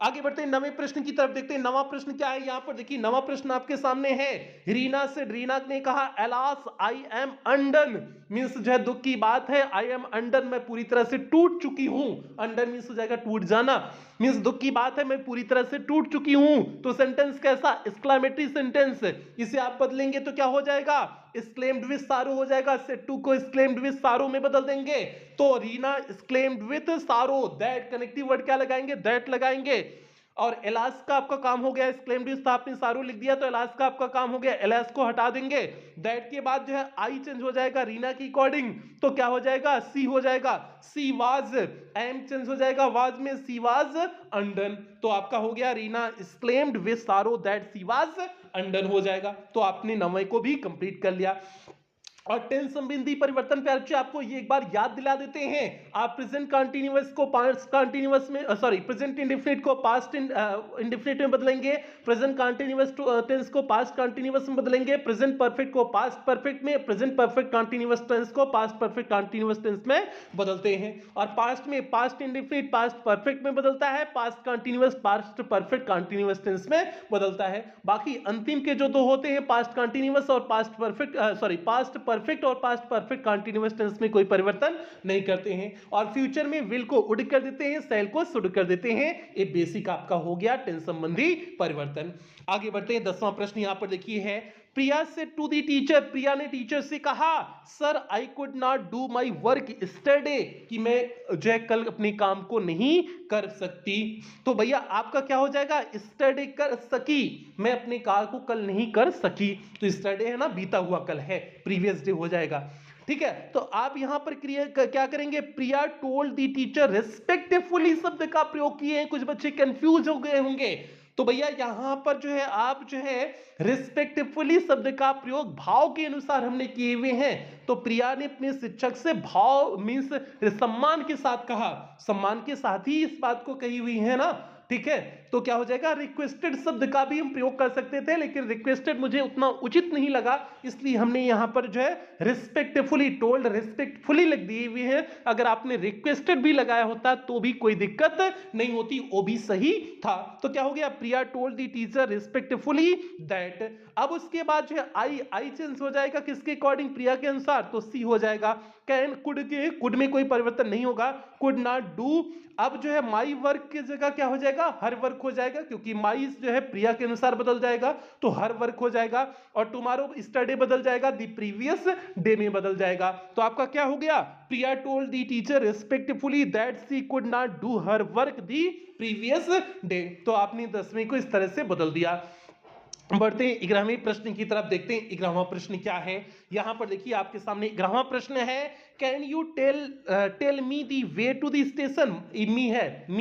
आगे बढ़ते हैं नवे प्रश्न की तरफ, देखते हैं नवा प्रश्न क्या है। यहां पर देखिए नवा प्रश्न आपके सामने है, रीना से रीना ने कहा alas I am undone. Means जो है दुख की बात है, आई एम अंडर मैं पूरी तरह से टूट चुकी हूं, अंडर मीन्स हो जाएगा टूट जाना, मीन्स दुख की बात है मैं पूरी तरह से टूट चुकी हूं। तो सेंटेंस कैसा, एक्सक्लेमेटरी सेंटेंस, इसे आप बदलेंगे तो क्या हो जाएगा, एक्सक्लेम्ड विद सारो हो जाएगा, सेड टू को एक्सक्लेम्ड विद सारो में बदल देंगे, तो रीना एक्सक्लेम्ड विद सारो, दैट कनेक्टिव वर्ड क्या लगाएंगे, दैट लगाएंगे। और एलास का आपका काम हो गया, एक्सक्लेम्ड विद आपने सारो लिख दिया तो एलास का आपका काम हो गया, एलास को हटा देंगे, दैट के बाद जो है आई चेंज हो जाएगा रीना की अकॉर्डिंग, तो क्या हो जाएगा, सी हो जाएगा, सी वाज, एम चेंज हो जाएगा वाज में, सी वाज अंडन, तो आपका हो गया रीना एक्सक्लेम्ड विद सारो दैट सी वाज अंडन हो जाएगा। तो आपने 9वें को भी कंप्लीट कर लिया। और टेंस संबंधी परिवर्तन पे बच्चे आपको ये एक बार याद दिला देते हैं, आप प्रेजेंट कंटीन्यूअस को पास्ट कंटीन्यूअस में, सॉरी प्रेजेंट इंडेफिनिट को पास्ट इंडेफिनिट में बदलेंगे, प्रेजेंट कंटीन्यूअस टेंस को पास्ट कंटीन्यूअस में बदलेंगे, प्रेजेंट परफेक्ट को पास्ट परफेक्ट में, प्रेजेंट परफेक्ट कंटीन्यूअस टेंस को पास्ट परफेक्ट कंटीन्यूअस टेंस में बदलते हैं। और पास्ट में पास्ट इंडेफिनिट पास्ट परफेक्ट में बदलता है, past continuous past perfect continuous tense में बदलता है। बाकी अंतिम के जो दो होते हैं पास्ट कंटीन्यूअस और past perfect, sorry past perfect और पास्ट परफेक्ट कंटीन्यूअस टेंस में कोई परिवर्तन नहीं करते हैं। और फ्यूचर में विल को वुड कर देते हैं, शैल को शुड कर देते हैं। ये बेसिक आपका हो गया टेंस संबंधी परिवर्तन। आगे बढ़ते हैं, 10वां प्रश्न यहां पर देखिए है, प्रिया से टू दी टीचर, प्रिया ने टीचर से कहा sir I could not do my work yesterday, कि मैं जो है कल अपने काम को नहीं कर सकती। तो भैया आपका क्या हो जाएगा, यस्टरडे कर सकी, मैं अपने काम को कल नहीं कर सकी, तो यस्टरडे है ना बीता हुआ कल है, प्रीवियस डे हो जाएगा। ठीक है, तो आप यहां पर क्या करेंगे, प्रिया टोल्ड दी टीचर रेस्पेक्टफुली शब्द का प्रयोग किए हैं, कुछ बच्चे कंफ्यूज हो गए होंगे। तो भैया यहां पर जो है आप जो है रिस्पेक्टफुली शब्द का प्रयोग भाव के अनुसार हमने किए हुए हैं। तो प्रिया ने अपने शिक्षक से भाव मींस सम्मान के साथ कहा, सम्मान के साथ ही इस बात को कही हुई है ना। ठीक है, तो क्या हो जाएगा, रिक्वेस्टेड शब्द का भी हम प्रयोग कर सकते थे, लेकिन रिक्वेस्टेड मुझे उतना उचित नहीं लगा, इसलिए हमने यहां पर जो है रिस्पेक्टफुली टोल्ड रिस्पेक्टफुली लग दिए हुए हैं। अगर आपने रिक्वेस्टेड भी लगाया होता तो भी कोई दिक्कत नहीं होती, वो भी सही था। तो क्या हो गया, Priya told the teacher respectfully that. अब उसके बाद जो है आई चेंज हो जाएगा किसके अकॉर्डिंग, प्रिया के अनुसार, तो सी हो जाएगा। कैन कुड के कुड में कोई परिवर्तन नहीं होगा, कुड नॉट डू। अब जो है माई वर्क की जगह क्या हो जाएगा, हर वर्क हो जाएगा, क्योंकि माई जो है प्रिया के अनुसार बदल जाएगा, तो हर वर्क हो जाएगा। और टुमारो स्टरडे बदल जाएगा, द प्रीवियस डे में बदल जाएगा। तो आपका क्या हो गया, Priya told the teacher respectfully that she could not do her work the previous day. तो आपने 10वीं को इस तरह से बदल दिया। बढ़ते हैं 11वें प्रश्न की तरफ, देखते हैं 11वां प्रश्न क्या है। यहां पर देखिए आपके सामने 11वां प्रश्न है, can you tell me the way to the station. मी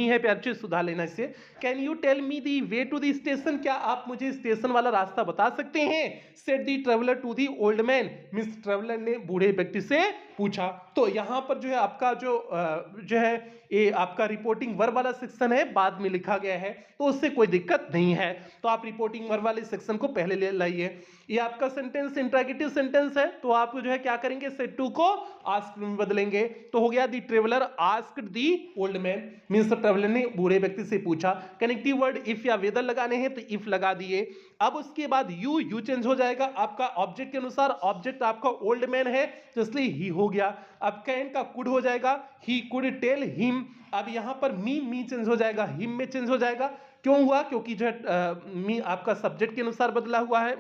है प्यार से सुधार लेना इसे। Can you tell me the way to the station, क्या आप मुझे स्टेशन वाला रास्ता बता सकते हैं। Said the traveller to the old man, मिस ट्रेवलर ने बूढ़े व्यक्ति से पूछा। तो यहां पर जो है आपका जो है ये आपका रिपोर्टिंग वर्ब वाला सेक्शन है, बाद में लिखा गया है, तो उससे कोई दिक्कत नहीं है। तो आप रिपोर्टिंग वर्ब वाले सेक्शन को पहले ले लाइए। ये आपका सेंटेंस इंट्रोगेटिव सेंटेंस है, तो आप जो है क्या करेंगे, सेड टू को आस्क्ड में बदलेंगे। तो हो गया the traveller asked the old man, means traveller ने बूढ़े व्यक्ति से पूछा। कनेक्टिव वर्ड इफ या वेदर लगाने हैं तो इफ लगा दिए। अब उसके बाद यू चेंज हो जाएगा आपका ऑब्जेक्ट के अनुसार, ऑब्जेक्ट आपका ओल्ड मैन है तो इसलिए ही हो गया। अब कैन का कुड हो जाएगा, ही कुड टेल हिम। अब यहां पर मी चेंज हो जाएगा, हिम में चेंज हो जाएगा। क्यों हुआ, क्योंकि जो मी आपका सब्जेक्ट के अनुसार बदला हुआ है,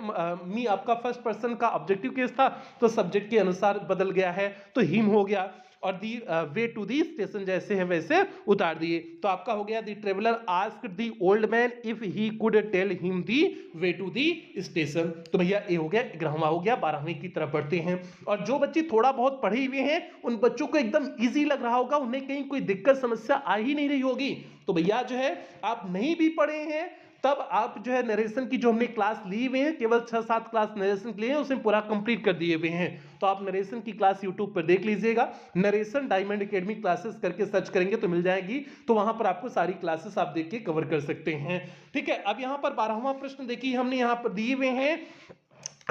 मी आपका फर्स्ट पर्सन का ऑब्जेक्टिव केस था तो सब्जेक्ट के अनुसार बदल गया है, तो हिम हो गया। और दी वे टू दी स्टेशन जैसे है वैसे उतार दिए। तो आपका हो गया the traveller asked the old man if he could tell him the way to the station. तो भैया ये हो गया 11वां हो गया। 12वीं की तरफ बढ़ते हैं। और जो बच्चे थोड़ा बहुत पढ़े हुए हैं उन बच्चों को एकदम इजी लग रहा होगा, उन्हें कहीं कोई दिक्कत समस्या आ ही नहीं रही होगी। तो भैया जो है आप नहीं भी पढ़े हैं तब आप जो है नरेशन की जो हमने क्लास ली हुए हैं, केवल 6-7 क्लास नरेशन के लिए उसमें पूरा कंप्लीट कर दिए हुए हैं। तो आप नरेशन की क्लास यूट्यूब पर देख लीजिएगा, नरेशन डायमंड एकेडमी क्लासेस करके सर्च करेंगे तो मिल जाएगी। तो वहां पर आपको सारी क्लासेस आप देख के कवर कर सकते हैं। ठीक है, अब यहाँ पर 12वां प्रश्न देखिए हमने यहाँ पर दिए हुए हैं,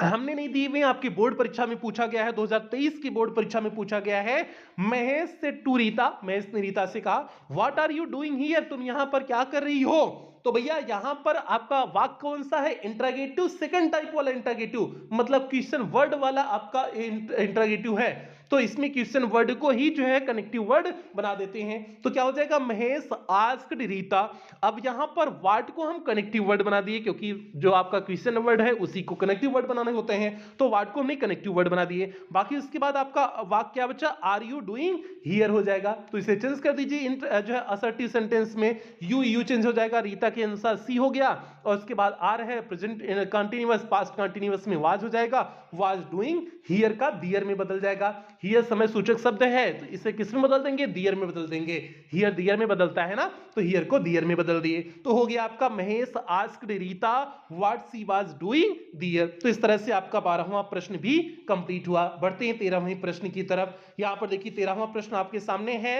हमने नहीं दी हुई, आपकी बोर्ड परीक्षा में पूछा गया है, 2023 की बोर्ड परीक्षा में पूछा गया है। महेश से टू रीता, महेश ने रीता से कहा what are you doing here, तुम यहां पर क्या कर रही हो। तो भैया यहां पर आपका वाक्य कौन सा है, इंट्रोगेटिव, सेकंड टाइप वाला इंट्रोगेटिव, मतलब क्वेश्चन वर्ड वाला आपका इंट्रोगेटिव है। तो इसमें क्वेश्चन वर्ड को ही जो है कनेक्टिव वर्ड बना देते हैं। तो क्या हो जाएगा, महेश आस्क्ड रीता। अब यहां पर व्हाट को हम कनेक्टिव वर्ड बना दिए, क्योंकि जो आपका क्वेश्चन वर्ड है उसी को कनेक्टिव वर्ड बनाने होते हैं, तो व्हाट को हमने कनेक्टिव वर्ड बना दिए। बाकी उसके बाद आपका वाक्य क्या बचा, आर यू डूइंग हियर हो जाएगा, तो इसे चेंज कर दीजिए जो है असर्टिव सेंटेंस में यू चेंज हो जाएगा, रीता के अनुसार सी हो गया, और उसके बाद आर है प्रेजेंट कंटीन्यूअस, पास्ट कंटीन्यूअस में वाज हो जाएगा, वाज डूइंग, हियर का दियर में बदल जाएगा। हियर समय सूचक शब्द है तो इसे किस में बदल देंगे, दियर में बदल देंगे। हियर दियर में बदलता है ना, तो हियर को दियर में बदल दिए, तो हो गया आपका Mahesh asked Rita what she was doing there. तो इस तरह से आपका 12वां प्रश्न भी कंप्लीट हुआ। बढ़ते हैं 13वें प्रश्न की तरफ। यहां पर देखिए 13वां प्रश्न आपके सामने है।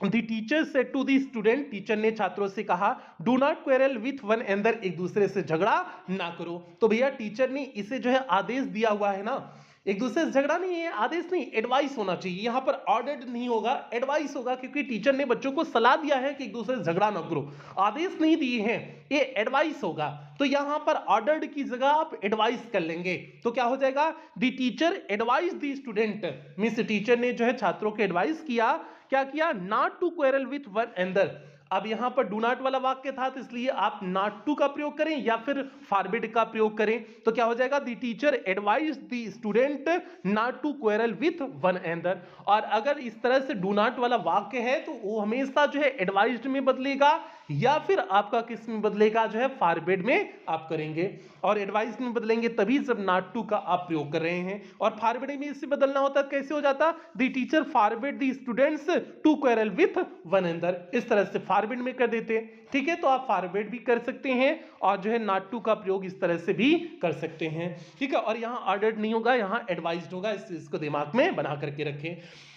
The teacher said to the student, teacher ने छात्रों से कहा, do not quarrel with one another, एक दूसरे से झगड़ा ना करो। तो भैया टीचर ने इसे जो है आदेश दिया हुआ है ना, एक दूसरे से झगड़ा नहीं है, आदेश नहीं, एडवाइस होना चाहिए, यहां पर ऑर्डर्ड नहीं होगा, एडवाइस होगा, क्योंकि टीचर ने बच्चों को सलाह दिया है कि एक दूसरे से झगड़ा ना करो, आदेश नहीं दिए हैं, ये एडवाइस होगा। तो यहां पर ऑर्डर्ड की जगह आप एडवाइस कर लेंगे, तो क्या हो जाएगा, the teacher advice the student, means teacher ने जो है छात्रों को एडवाइस किया, क्या किया, not to quarrel with one another. अब यहां पर डू नॉट वाला वाक्य था, तो इसलिए आप नॉट टू का प्रयोग करें या फिर फॉरबिड का प्रयोग करें, तो क्या हो जाएगा, the teacher advise the student not to quarrel with one another. और अगर इस तरह से डू नॉट वाला वाक्य है तो वो हमेशा जो है एडवाइज्ड में बदलेगा या फिर आपका किस में बदलेगा, जो है फॉरबिड में आप करेंगे, और एडवाइस में बदलेंगे तभी जब नॉट टू का आप प्रयोग कर रहे हैं, और फॉरबिड में इससे बदलना होता है, कैसे हो जाता, the teacher forbid the students to quarrel with one another, इस तरह से फॉरबिड में कर देते हैं। ठीक है, तो आप फॉरबिड भी कर सकते हैं और जो है नॉट टू का प्रयोग इस तरह से भी कर सकते हैं। ठीक है, और यहाँ ऑर्डर्ड नहीं होगा, यहाँ एडवाइज्ड होगा, इसको दिमाग में बना करके रखें।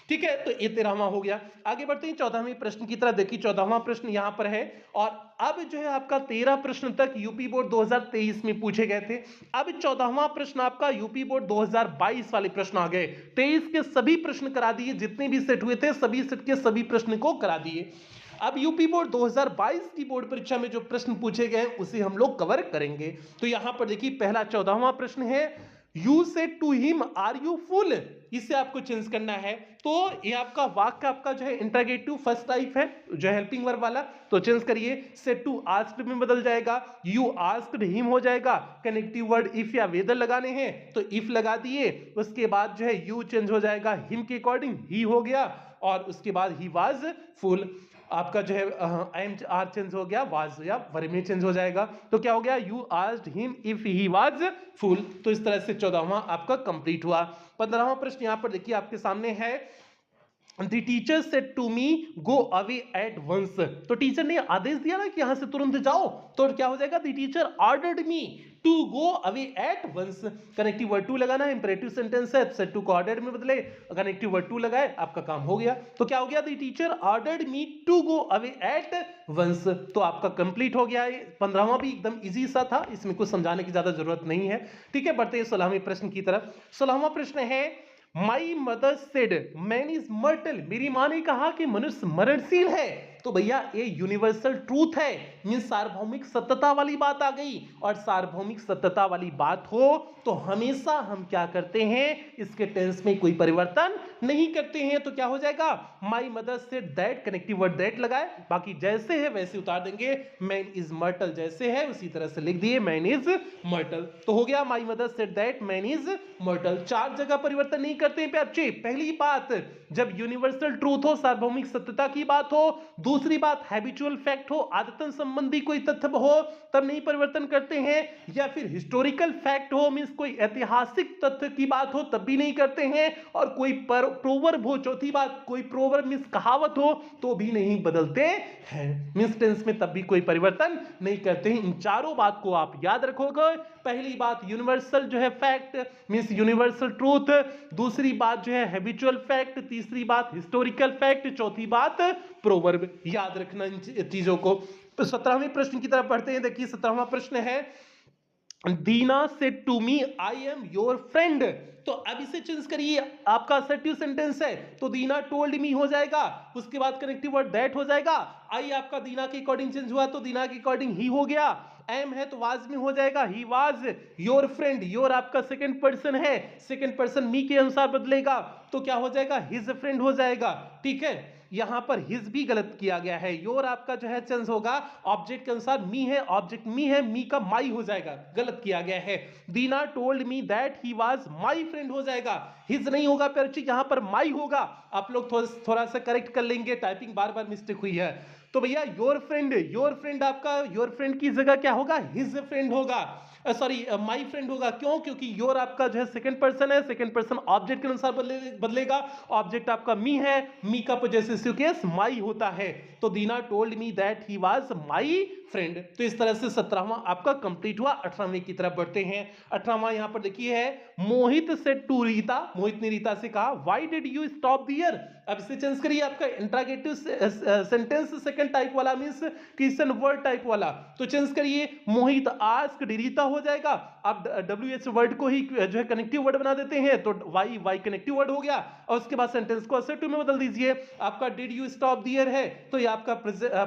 ठीक है, तो ये 13वां हो गया। आगे बढ़ते हैं 14वें प्रश्न की तरफ। देखिए 14वां प्रश्न यहां पर है, और अब जो है आपका 13 प्रश्न तक यूपी बोर्ड 2023 में पूछे गए थे। अब 14वां प्रश्न आपका यूपी बोर्ड 2022 वाले प्रश्न आ गए। 23 के सभी प्रश्न करा दिए, जितने भी सेट हुए थे सभी सेट के सभी प्रश्न को करा दिए। अब यूपी बोर्ड 2022 की बोर्ड परीक्षा में जो प्रश्न पूछे गए उसे हम लोग कवर करेंगे। तो यहां पर देखिए पहला 14वां प्रश्न है, you said to him are you fool, इसे आपको चेंज करना है। तो ये आपका वाक्य आपका जो है इंटरगेटिव फर्स्ट टाइप है, जो हेल्पिंग वर्ब वाला, तो चेंज करिए, सेड टू आस्क्ड में बदल जाएगा, यू आस्क्ड हिम हो जाएगा, कनेक्टिव वर्ड इफ या वेदर लगाने हैं तो इफ लगा दिए, उसके बाद जो है यू चेंज हो जाएगा, हिम के अकॉर्डिंग ही हो गया, और उसके बाद ही वाज फुल, आपका जो है एम आर चेंज हो गया, वाज या वर्ब में चेंज हो जाएगा, तो क्या हो गया, you asked him if he was full. तो इस तरह से 14वां आपका कंप्लीट हुआ। 15वां प्रश्न यहां पर देखिए आपके सामने है, The teacher said to me go away at once, तो टीचर ने आदेश दिया ना कि यहां से तुरंत जाओ, तो क्या हो जाएगा, The teacher ordered me to go away at once, connective word to लगाना है, इंपरेटिव सेंटेंस है, सेड टू को ऑर्डर्ड में बदले, कनेक्टिव वर्ड टू लगाए, आपका काम हो गया। तो क्या हो गया, The teacher ordered me to go away at once, तो आपका कंप्लीट हो गया। 15वां भी एकदम इजी सा था, इसमें कुछ समझाने की ज्यादा जरूरत नहीं है। ठीक है, बढ़ते हैं 16वें प्रश्न की तरफ। 16वां प्रश्न है, my mother said man is myrtle, मेरी मां ने कहा कि मनुष्य मरणशील है। तो भैया ये यूनिवर्सल ट्रूथ है, मींस सार्वभौमिक सत्यता वाली बात आ गई, और सार्वभौमिक सत्यता वाली बात हो तो हमेशा हम क्या करते हैं, इसके टेंस में कोई परिवर्तन नहीं करते हैं। तो क्या हो जाएगा, my mother said that, connective word that लगाए, बाकी जैसे है वैसे उतार देंगे, मैन इज मर्टल जैसे है उसी तरह से लिख दिए, मैन इज मर्टल। तो हो गया my mother said that man is myrtle. 4 जगह परिवर्तन नहीं करते हैं बच्चे। पहली बात, जब यूनिवर्सल ट्रूथ हो, सार्वभौमिक सत्यता की बात हो, दूसरी बात हैबिचुअल फैक्ट हो, आदतन संबंधी कोई तथ्य हो, तब नहीं परिवर्तन करते हैं, या फिर हिस्टोरिकल फैक्ट हो, मींस कोई ऐतिहासिक तथ्य की बात हो तब भी नहीं करते हैं, और कोई प्रोवर्ब हो, चौथी बात कोई प्रोवर्ब मींस कहावत हो तो भी नहीं बदलते हैं, मींस टेंस में तब भी कोई परिवर्तन नहीं करते हैं। इन चारों बात को आप याद रखोगे। पहली बात यूनिवर्सल जो है फैक्ट मींस यूनिवर्सल ट्रूथ, दूसरी बात जो है हैबिचुअल फैक्ट, तीसरी बात हिस्टोरिकल फैक्ट, चौथी बात प्रोवर्ब। याद रखना इन चीजों को। तो 17वें प्रश्न की तरफ बढ़ते हैं। देखिए 17वां प्रश्न है, Dina said to me I am your friend. तो अब इसे चेंज करिए, आपका असर्टिव सेंटेंस है तो दीना टोल्ड मी हो जाएगा, उसके बाद कनेक्टिव वर्ड दैट हो जाएगा, आई आपका दीना के अकॉर्डिंग चेंज हुआ तो दीना के अकॉर्डिंग ही हो गया, एम है तो वाज में हो जाएगा he was your friend, your आपका सेकंड पर्सन है, सेकंड पर्सन मी के अनुसार बदलेगा तो क्या हो जाएगा हिज फ्रेंड हो जाएगा। ठीक है, यहां पर हिज भी गलत किया गया है, योर आपका जो है चेंज होगा ऑब्जेक्ट के अनुसार, मी है ऑब्जेक्ट मी है, मी का माई हो जाएगा, गलत किया गया है। Dina told me that he was my friend हो जाएगा, हिज नहीं होगा पेरची, यहां पर माई होगा। आप लोग थोड़ा सा करेक्ट कर लेंगे, टाइपिंग बार बार मिस्टेक हुई है। तो भैया योर फ्रेंड आपका योर फ्रेंड की जगह क्या होगा हिज फ्रेंड होगा, सॉरी माई फ्रेंड होगा। क्यों? क्योंकि योर आपका जो है सेकंड पर्सन है, सेकंड पर्सन ऑब्जेक्ट के अनुसार बदलेगा, ऑब्जेक्ट आपका मी है, मी का पोजेसिव केस माई होता है। तो Dina told me that he was my friend. तो इस तरह से 17वां आपका कंप्लीट हुआ। 18वें की तरफ बढ़ते हैं। 18वां यहां पर देखिए है मोहित सेड टू रीता, मोहित ने रीता से कहा why did you stop the year. अब इसे चेंज करिए, आपका इंट्रोगेटिव सेंटेंस सेकंड टाइप वाला मींस क्वेश्चन वर्ड टाइप वाला, तो चेंज करिए मोहित आस्क्ड रीता हो जाएगा। अब WH वर्ड को ही जो है कनेक्टिव वर्ड बना देते हैं, तो वाई कनेक्टिव वर्ड हो गया और उसके बाद सेंटेंस को असर्टिव में बदल दीजिए। आपका did you stop the year है तो ये आपका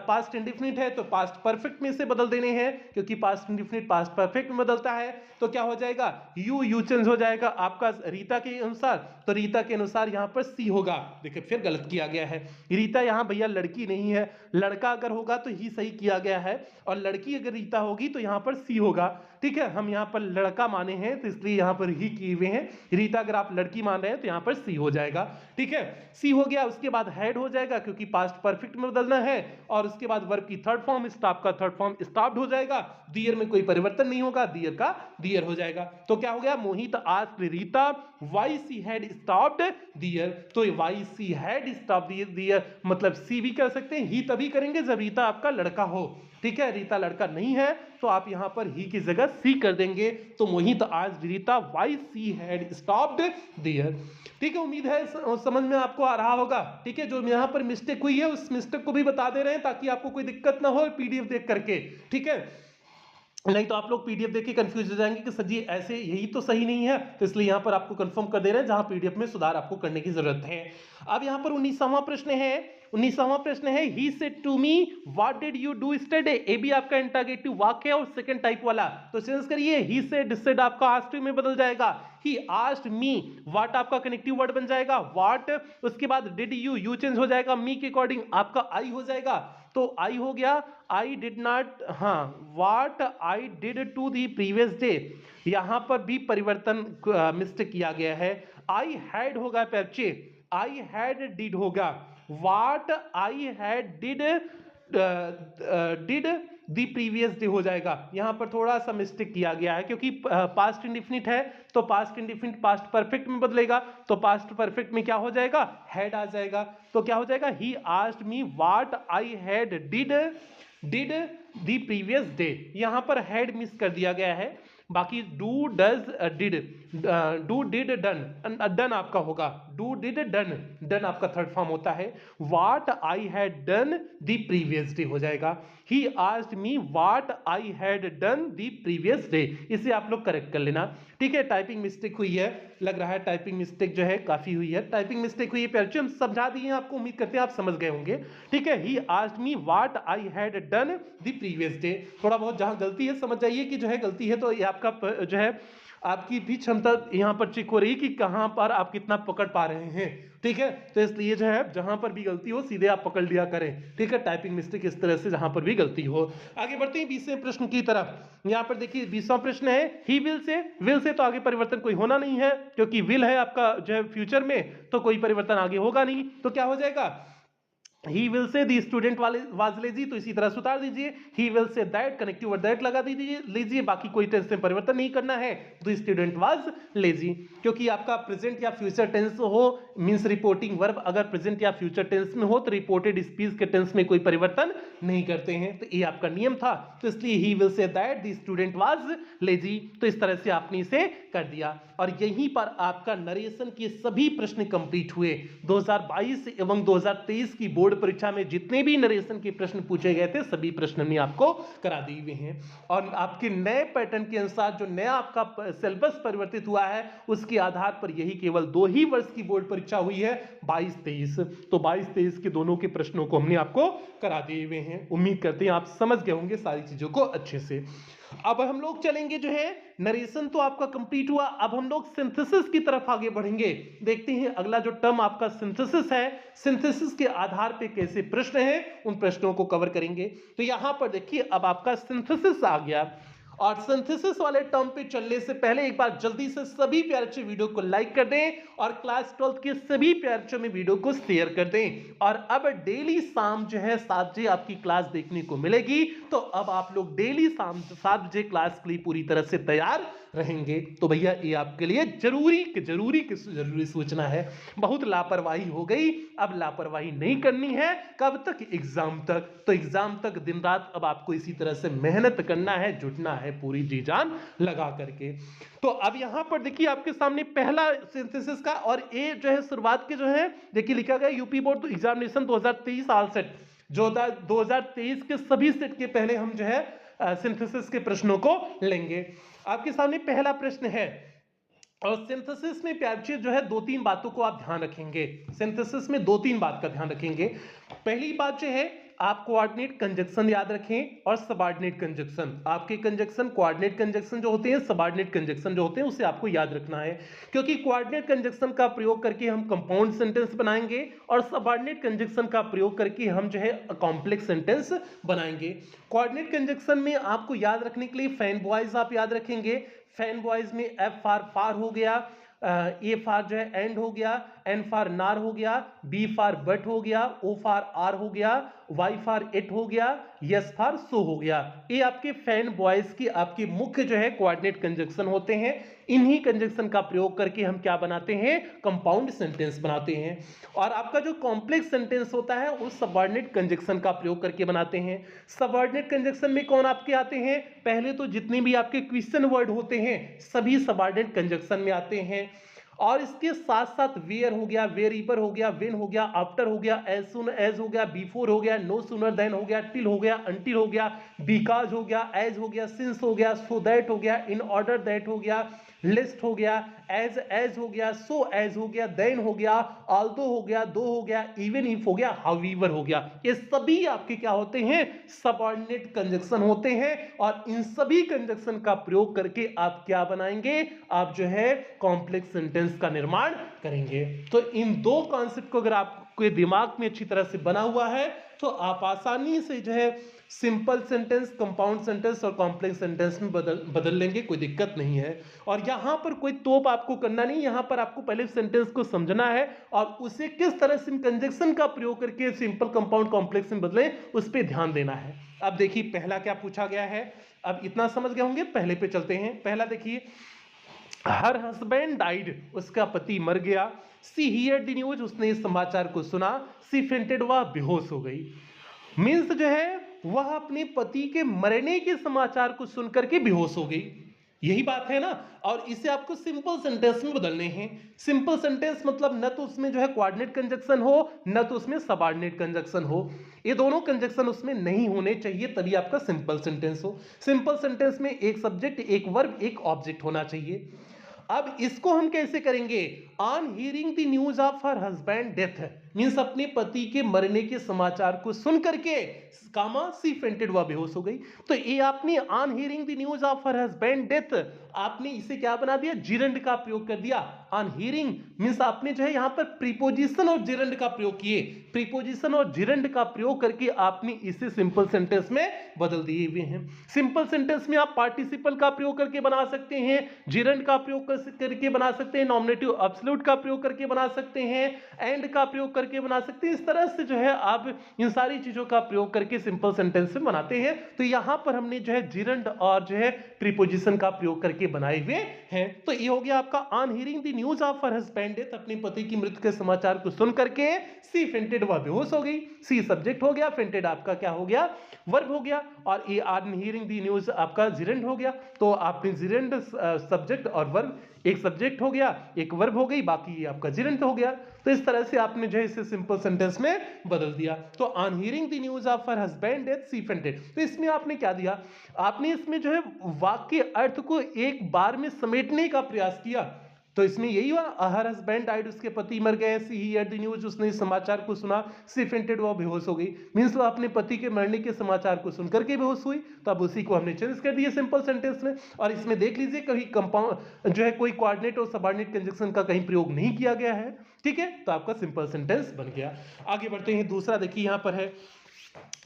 पास्ट इंडेफिनिट है, तो पास्ट परफेक्ट में से बदल देने हैं, क्योंकि पास्ट इंडेफिनिट पास्ट परफेक्ट में बदलता है। तो क्या हो जाएगा यू चेंज हो जाएगा आपका रीता के अनुसार, तो रीता के अनुसार यहां पर सी होगा। देखिए फिर गलत किया गया है, रीता यहां भैया लड़की नहीं है, लड़का अगर होगा तो ही सही किया गया है, और लड़की अगर रीता होगी तो यहां पर सी होगा। ठीक है, हम यहां पर लड़का माने हैं तो इसलिए यहां पर ही किए हुए हैं। रीता अगर आप लड़की मान रहे हैं तो यहां पर सी हो जाएगा। ठीक है, सी हो गया, उसके बाद हेड हो जाएगा क्योंकि पास्ट परफेक्ट में बदलना है, और उसके बाद वर्ब की थर्ड फॉर्म स्टॉप का थर्ड फॉर्म स्टॉप्ड हो जाएगा। दियर में कोई परिवर्तन नहीं होगा, दियर का दियर हो जाएगा। तो क्या हो गया Mohit asked Rita why she had stopped there, तो why she had stopped there मतलब सी भी कर सकते हैं, ही तभी करेंगे जब रीता आपका लड़का हो। ठीक है, रीता लड़का नहीं है तो आप यहां पर ही की जगह सी कर देंगे, तो Mohit asked Rita why she had stopped there. ठीक है, उम्मीद है समझ में आपको आ रहा होगा। ठीक है, जो यहां पर मिस्टेक हुई है उस मिस्टेक को भी बता दे रहे हैं ताकि आपको कोई दिक्कत ना हो पीडीएफ देख करके। ठीक है, नहीं तो आप लोग पीडीएफ देख के कंफ्यूज हो जाएंगे कि सर जी ऐसे यही तो सही नहीं है, तो इसलिए यहां पर आपको कंफर्म कर दे रहे हैं जहां पीडीएफ में सुधार आपको करने की जरूरत है। अब यहां पर 19वां प्रश्न है, 19वां प्रश्न है he said to me what did you do yesterday. ए भी आपका इंटरोगेटिव वाक्य है और सेकंड टाइप वाला, तो चेंज करिए ही सेड आपका आस्क्ड में बदल जाएगा, ही आस्क्ड मी, व्हाट आपका कनेक्टिव वर्ड बन जाएगा व्हाट, उसके बाद डिड यू चेंज हो जाएगा मी के अकॉर्डिंग, आपका आई हो जाएगा, तो आई हो गया आई डिड नॉट, हाँ what I did to the previous day, यहां पर भी परिवर्तन मिस्टेक किया गया है, आई हैड होगा पेप्चे, आई हैड डिड होगा, what I had did the previous day हो जाएगा। यहां पर थोड़ा सा मिस्टेक किया गया है क्योंकि पास्ट इंडिफिनिट है, तो पास्ट इंडिफिनिट पास्ट परफेक्ट में बदलेगा, तो पास्ट परफेक्ट में क्या हो जाएगा हैड आ जाएगा, तो क्या हो जाएगा ही asked me what I had did the previous day, यहां पर हैड मिस कर दिया गया है। बाकी do does did, do did done, done आपका होगा, डू डिड डन, डन आपका थर्ड फॉर्म होता है, what I had done the previous day हो जाएगा, ही asked me what I had done the previous day, इसे आप लोग करेक्ट कर लेना। ठीक है, टाइपिंग मिस्टेक हुई है, लग रहा है टाइपिंग मिस्टेक जो है काफी हुई है, टाइपिंग मिस्टेक हुई है प्यारे, हम समझा दिए हैं आपको, उम्मीद करते हैं आप समझ गए होंगे। ठीक है, ही asked me what I had done the previous day, थोड़ा बहुत जहां गलती है समझ जाइए कि जो है गलती है, तो ये आपका जो है आपकी भी क्षमता यहां पर चेक हो रही कि कहां पर आप कितना पकड़ पा रहे हैं। ठीक है, तो इसलिए जो है जहां पर भी गलती हो सीधे आप पकड़ लिया करें। ठीक है, टाइपिंग मिस्टेक इस तरह से जहां पर भी गलती हो। आगे बढ़ते हैं 20वें प्रश्न की तरफ। यहां पर देखिए 20वां प्रश्न है ही विल से तो आगे परिवर्तन कोई होना नहीं है क्योंकि विल है आपका जो है फ्यूचर में, तो कोई परिवर्तन आगे होगा नहीं, तो क्या हो जाएगा he will say the student was lazy, तो इसी तरह से उतार दीजिए, he will say that connective word that लगा दीजिए लीजिए, बाकी कोई टेंस में परिवर्तन नहीं करना है, the student was lazy, क्योंकि आपका प्रेजेंट या फ्यूचर टेंस हो मींस रिपोर्टिंग वर्ब अगर प्रेजेंट या फ्यूचर टेंस में हो तो रिपोर्टेड स्पीच के टेंस में कोई परिवर्तन नहीं करते हैं, तो ये आपका नियम था, तो इसलिए he will say that the student was lazy, तो इस तरह से आपने इसे कर दिया। और यहीं पर आपका नरेशन के सभी प्रश्न कंप्लीट हुए। 2022 एवं 2023 की बोर्ड बोर्ड परीक्षा में जितने भी नरेशन के प्रश्न पूछे गए थे सभी प्रश्न हमने आपको करा दिए हुए हैं। और आपके नए पैटर्न के अनुसार जो नया आपका सिलेबस परिवर्तित हुआ है उसके आधार पर यही केवल 2 ही वर्ष की बोर्ड परीक्षा हुई है, 22-23। तो 22-23 के दोनों के प्रश्नों को हमने आपको करा दिए हुए हैं। उम्मीद करते हैं आप समझ गए होंगे सारी चीजों को अच्छे से। अब हम लोग चलेंगे जो है, नरेशन तो आपका कंप्लीट हुआ, अब हम लोग सिंथेसिस की तरफ आगे बढ़ेंगे। देखते हैं अगला जो टर्म आपका सिंथेसिस है, सिंथेसिस के आधार पे कैसे प्रश्न हैं उन प्रश्नों को कवर करेंगे। तो यहां पर देखिए अब आपका सिंथेसिस आ गया, और सिंथेसिस वाले टर्म पे चलने से पहले एक बार जल्दी से सभी प्यारे बच्चे वीडियो को लाइक कर दें और क्लास 12 के सभी प्यारे बच्चों में वीडियो को शेयर कर दें। और अब डेली शाम जो है 7 बजे आपकी क्लास देखने को मिलेगी, तो अब आप लोग डेली शाम 7 बजे क्लास के लिए पूरी तरह से तैयार रहेंगे। तो भैया ये आपके लिए जरूरी सूचना है। बहुत लापरवाही हो गई, अब लापरवाही नहीं करनी है। कब तक? एग्जाम तक। तो एग्जाम तक दिन रात अब आपको इसी तरह से मेहनत करना है, जुटना है पूरी जी जान लगा करके। तो अब यहां पर देखिए आपके सामने पहला सिंथेसिस का, और ये जो है शुरुआत के जो है देखिए लिखा गया UP board examination 2023 all set, जो 2023 के सभी सेट के पहले हम जो है सिंथेसिस के प्रश्नों को लेंगे। आपके सामने पहला प्रश्न है, और सिंथेसिस में प्यारे जो है 2-3 बातों को आप ध्यान रखेंगे। सिंथेसिस में 2-3 बात का ध्यान रखेंगे। पहली बात जो है, आप कोऑर्डिनेट कंजक्शन याद रखें और सबऑर्डिनेट कंजक्शन। आपके कंजक्शन कोऑर्डिनेट कंजक्शन जो होते हैं, सबऑर्डिनेट कंजक्शन जो होते हैं, उसे आपको याद रखना है, क्योंकि कोऑर्डिनेट कंजक्शन का प्रयोग करके हम कंपाउंड सेंटेंस बनाएंगे और सबऑर्डिनेट कंजक्शन का प्रयोग करके हम जो है कॉम्प्लेक्स सेंटेंस बनाएंगे। कोऑर्डिनेट कंजक्शन में आपको याद रखने के लिए फैन बॉयज आप याद रखेंगे। फैन बॉयज में एफ फॉर फार हो गया, ए फॉर जो है एंड हो गया, एन फॉर नार हो गया, बी फॉर बट हो गया, ओ फॉर आर हो गया, वाई फॉर इट हो गया, यस फॉर सो हो गया। ये आपके फैन बॉयज की आपकी मुख्य जो है कोऑर्डिनेट कंजक्शन होते हैं। इन्हीं कंजक्शन का प्रयोग करके हम क्या बनाते हैं? कंपाउंड सेंटेंस बनाते हैं। और आपका जो कॉम्प्लेक्स सेंटेंस होता है उस सबऑर्डिनेट कंजक्शन का प्रयोग करके बनाते हैं। सबऑर्डिनेट कंजक्शन में कौन आपके आते हैं? पहले तो जितने भी आपके क्वेश्चन वर्ड होते हैं सभी सबऑर्डिनेट कंजक्शन में आते हैं, और इसके साथ साथ वेयर हो गया, वेरिएबल हो गया, व्हेन हो गया, आफ्टर हो गया, एज सून एज हो गया, बिफोर हो गया, नो सूनर देन हो गया, टिल हो गया, अंटिल हो गया, बिकॉज हो गया, एज हो गया, सिंस हो गया, सो दैट हो गया, इन ऑर्डर दैट हो गया, लिस्ट हो गया, एज हो गया, सो एज हो गया, देन हो गया, ऑल्दो हो गया, दो हो गया, इवन इफ हो गया, हाउएवर हो गया। ये सभी आपके क्या होते हैं? सबऑर्डिनेट कंजक्शन होते हैं। और इन सभी कंजक्शन का प्रयोग करके आप क्या बनाएंगे? आप जो है कॉम्प्लेक्स सेंटेंस का निर्माण करेंगे। तो इन दो कॉन्सेप्ट को अगर आपके दिमाग में अच्छी तरह से बना हुआ है तो आप आसानी से जो है सिंपल सेंटेंस, कंपाउंड सेंटेंस और कॉम्प्लेक्स सेंटेंस में बदल लेंगे, कोई दिक्कत नहीं है। और यहां पर कोई तोप आपको करना नहीं, यहां पर आपको पहले सेंटेंस को समझना है और उसे किस तरह से कंजक्शन का प्रयोग करके सिंपल, कंपाउंड, कॉम्प्लेक्स में बदले उस पर ध्यान देना है। अब देखिए पहला क्या पूछा गया है, अब इतना समझ गए होंगे, पहले पे चलते हैं। पहला देखिए, हर हस्बैंड डाइड, उसका पति मर गया। सी हियर्ड द न्यूज, उसने इस समाचार को सुना। सी फेंटेड, वह बेहोश हो गई। मीन्स जो है वह अपने पति के मरने के समाचार को सुनकर के बेहोश हो गई, यही बात है ना। और इसे आपको सिंपल सेंटेंस में बदलने हैं। सिंपल सेंटेंस मतलब न तो उसमें जो है कोऑर्डिनेट कंजक्शन हो, न तो उसमें सबऑर्डिनेट कंजक्शन हो। ये दोनों कंजक्शन उसमें नहीं होने चाहिए, तभी आपका सिंपल सेंटेंस हो। सिंपल सेंटेंस में एक सब्जेक्ट, एक वर्ब, एक ऑब्जेक्ट होना चाहिए। अब इसको हम कैसे करेंगे? On hearing the news of her husband death, means अपने पति के मरने के समाचार को सुन करके कामा सी फेंटेड, वह बेहोश हो गई। तो ये आपने on hearing the news of her husband death, आपने इसे क्या बना दिया? जिरंड का प्रयोग कर दिया। ऑन हियरिंग मीन्स आपने जो है यहां पर प्रीपोजिशन और जिरंड का प्रयोग किए। प्रीपोजिशन और जिरंड का प्रयोग करके आपने इसे सिंपल सेंटेंस में बदल दिए हुए हैं। सिंपल सेंटेंस में आप पार्टिसिपल का प्रयोग करके बना सकते हैं, जिरंड का प्रयोग करके बना सकते हैं, नॉमिनेटिव एब्सोल्यूट का प्रयोग करके बना सकते हैं, एंड का प्रयोग करके बना सकते हैं। इस तरह से जो है आप इन सारी चीजों का प्रयोग करके सिंपल सेंटेंस में बनाते हैं। तो यहां पर हमने जो है जिरंड और जो है प्रीपोजिशन का प्रयोग करके बनाए हुए हैं। तो ये हो गया आपका on hearing the news of her husband death, अपने पति की मृत्यु के समाचार को सुन करके सी फेंटेड, वह बेहोश हो गई। सी सब्जेक्ट हो गया, फेंटेड आपका क्या हो गया? वर्ब हो गया। और ये ऑन हियरिंग द न्यूज आपका जिरंड हो गया। तो आपने जिरंड सब्जेक्ट और वर्ब, एक सब्जेक्ट हो गया, एक वर्ब हो गई, बाकी ये आपका जिरंड हो गया। तो इस तरह से आपने जो है इसे सिंपल सेंटेंस में बदल दिया। तो on hearing the news of her husband death she fainted, तो इसमें आपने क्या दिया, आपने इसमें जो है वाक्य अर्थ को एक बार में समेटने का प्रयास किया। तो इसमें यही हुआ, हर हस्बैंड डाइड, उसके पति मर गए, सी ही हर्ड द न्यूज, उसने इस समाचार को सुना, सी फेंटेड, वो बेहोश हो गई, मींस वो अपने पति के मरने के समाचार को सुनकर के बेहोश हुई। तो अब उसी को हमने चेंज कर दिया सिंपल सेंटेंस में। और इसमें देख लीजिए कहीं कंपाउंड जो है कोई कोऑर्डिनेट और सबऑर्डिनेट कंजंक्शन का कहीं प्रयोग नहीं किया गया है, ठीक है, तो आपका सिंपल सेंटेंस बन गया। आगे बढ़ते हैं, दूसरा देखिए यहां पर है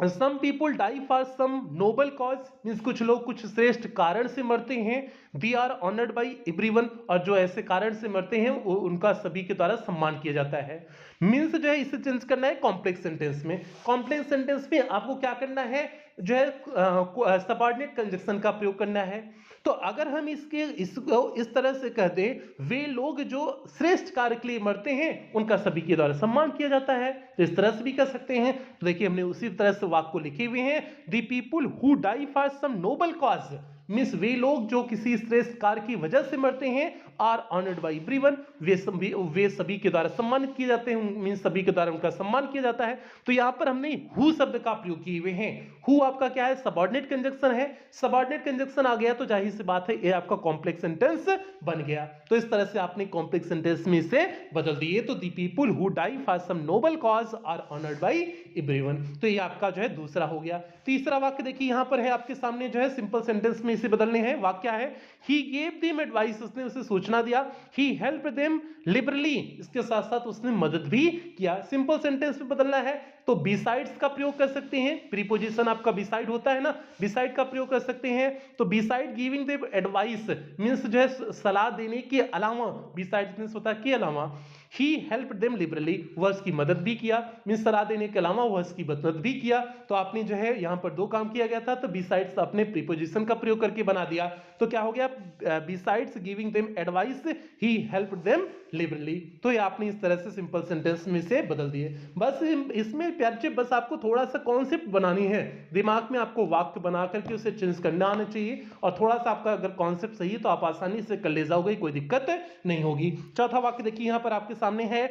some people die for some noble cause, means कुछ लोग कुछ श्रेष्ठ कारण से मरते हैं, they are honoured by everyone, और जो ऐसे कारण से मरते हैं उनका सभी के द्वारा सम्मान किया जाता है। मीन्स जो है इसे चेंज करना है कॉम्प्लेक्स सेंटेंस में। कॉम्प्लेक्स सेंटेंस में आपको क्या करना है, जो है सबऑर्डिनेट कंजंक्शन का प्रयोग करना है। तो अगर हम इसको इस तरह से कह दें, वे लोग जो श्रेष्ठ कार्य के लिए मरते हैं उनका सभी के द्वारा सम्मान किया जाता है, तो इस तरह से भी कर सकते हैं। तो देखिए हमने उसी तरह से वाक्य को लिखे हुए हैं, the people who die for some noble cause, means वे लोग जो किसी श्रेष्ठ कार्य की वजह से मरते हैं, आर ऑनर्ड बाई एवरीवन, वे सभी के द्वारा सम्मानित किए जाते हैं, मीन्स सभी के द्वारा उनका सम्मान किया जाता है। तो यहां पर हमने हु शब्द का प्रयोग किए हुए हैं। हु आपका क्या है, सबऑर्डिनेट कंजंक्शन है, सबऑर्डिनेट कंजंक्शन आ गया तो जाहिर सी बात है ये आपका कॉम्प्लेक्स सेंटेंस बन गया। तो इस तरह से आपने कॉम्प्लेक्स सेंटेंस में इसे बदल दिए। तो the people who die for some noble cause are honoured by everyone, तो ये आपका जो है दूसरा हो गया। तीसरा वाक्य देखिए यहां पर है आपके सामने, जो है सिंपल सेंटेंस में इसे बदलने हैं। वाक्य है, ही गेव देम एडवाइस, उसने उसे सूचना दिया, ही हेल्प देम लिबरली, इसके साथ साथ उसने मदद भी किया। सिंपल सेंटेंस में बदलना है तो बिसाइड्स का प्रयोग कर सकते हैं, प्रीपोजिशन आपका बिसाइड होता है ना, बिसाइड का प्रयोग कर सकते हैं। तो beside giving them advice means जो है सलाह देने के अलावा, बिसाइड मींस होता है के अलावा, ही हेल्प देम लिबरली, वह उसकी मदद भी किया, मींस सलाह देने के अलावा वह उसकी मदद भी किया। तो आपने जो है यहां पर दो काम किया गया था, तो बिसाइड्स अपने प्रीपोजिशन का प्रयोग करके बना दिया। तो क्या हो गया, बिसाइड्स गिविंग देम एडवाइस ही हेल्प देम लिबरली। तो ये आपने इस तरह से सिंपल सेंटेंस में से बदल दिए। बस इसमें प्यारे बस आपको थोड़ा सा कॉन्सेप्ट बनानी है, दिमाग में आपको वाक्य बना करके उसे चेंज करना आना चाहिए, और थोड़ा सा आपका अगर कॉन्सेप्ट सही है तो आप आसानी से कर ले जाओगे, कोई दिक्कत नहीं होगी। चौथा वाक्य देखिए यहां पर आपके सामने है,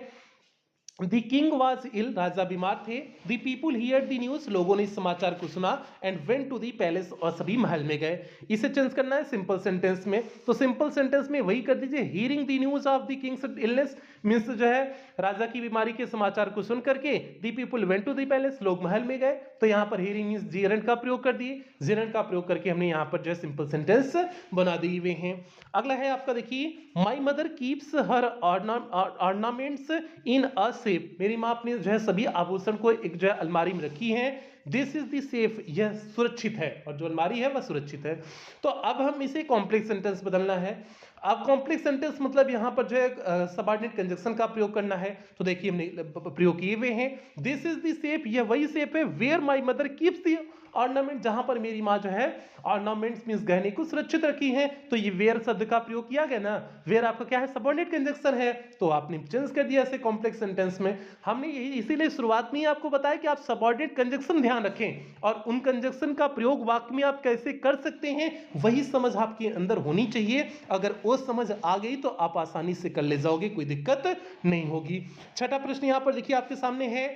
The king was ill, राजा बीमार थे, The people heard the news, लोगों ने इस समाचार को सुना, and went to the palace, और सभी महल में गए। इसे चेंज करना है सिंपल सेंटेंस में। तो सिंपल सेंटेंस में वही कर दीजिए, hearing the news of the king's illness, means जो है राजा की बीमारी के समाचार को सुन करके the people went to the palace, लोग महल में गए। तो यहाँ पर hearing मीन्स जेरेंट का प्रयोग कर दिए, जेरेंट का प्रयोग करके हमने यहाँ पर जो है सिंपल सेंटेंस बना दिए हुए हैं। अगला है आपका देखिए, माई mother keeps her ornaments in a safe, मेरी माँ अपने जो है सभी आभूषण को एक जो है अलमारी में रखी है। दिस इज द सेफ, यह सुरक्षित है, और जो अलमारी है वह सुरक्षित है। तो अब हम इसे कॉम्प्लेक्स सेंटेंस बदलना है। अब कॉम्प्लेक्स सेंटेंस मतलब यहाँ पर जो है सबऑर्डिनेट कंजंक्शन का प्रयोग करना है। तो देखिए हमने प्रयोग किए हुए हैं, दिस इज द सेफ, यह वही सेफ है, where my mother keeps the ornament, जहां पर मेरी माँ जो है ऑर्नामेंट्स मींस गहने को सुरक्षित रखी है। तो ये वेयर शब्द का प्रयोग किया गया ना, वेयर आपका क्या है, सबऑर्डिनेट कंजंक्शन है, तो आपने चेंज कर दिया इसे कॉम्प्लेक्स सेंटेंस में। हमने यही इसीलिए शुरुआत में ही आपको बताया कि आप सबऑर्डिनेट कंजंक्शन ध्यान रखें, और उन कंजंक्शन का प्रयोग वाक्य में आप कैसे कर सकते हैं वही समझ आपके अंदर होनी चाहिए। अगर वो समझ आ गई तो आप आसानी से कर ले जाओगे, कोई दिक्कत नहीं होगी। छठा प्रश्न यहाँ पर देखिए आपके सामने है,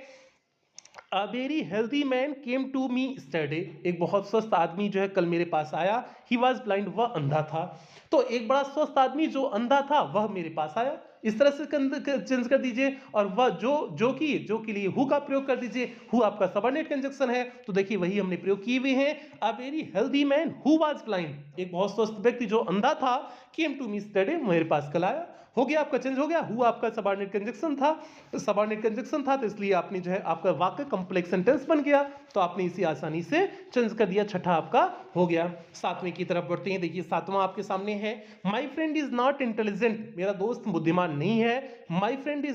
A very healthy man came to me yesterday, एक बहुत स्वस्थ आदमी जो है कल मेरे पास आया। He was blind, वह अंधा था। तो एक बड़ा स्वस्थ आदमी जो अंधा था वह मेरे पास आया, इस तरह से चेंज कर दीजिए। और वह जो के लिए हु का प्रयोग कर दीजिए, हु आपका सबऑर्डिनेट कंजंक्शन है। तो देखिए वही हमने प्रयोग किए हुए हैं, a very healthy man who was blind, एक बहुत स्वस्थ व्यक्ति जो अंधा था, केम टू मी यस्टरडे, मेरे पास कल आया। हो गया आपका चेंज हो गया, हु आपका सबऑर्डिनेट कंजंक्शन था, सबऑर्डिनेट कंजंक्शन था, तो इसलिए आपने जो है आपका वाक्य कॉम्प्लेक्स सेंटेंस बन गया। तो आपने इसे आसानी से चेंज कर दिया, छठा आपका हो गया। सातवें की तरफ बढ़ते हैं, देखिए सातवां आपके सामने है, my friend is not intelligent, मेरा दोस्त बुद्धिमान नहीं है। My friend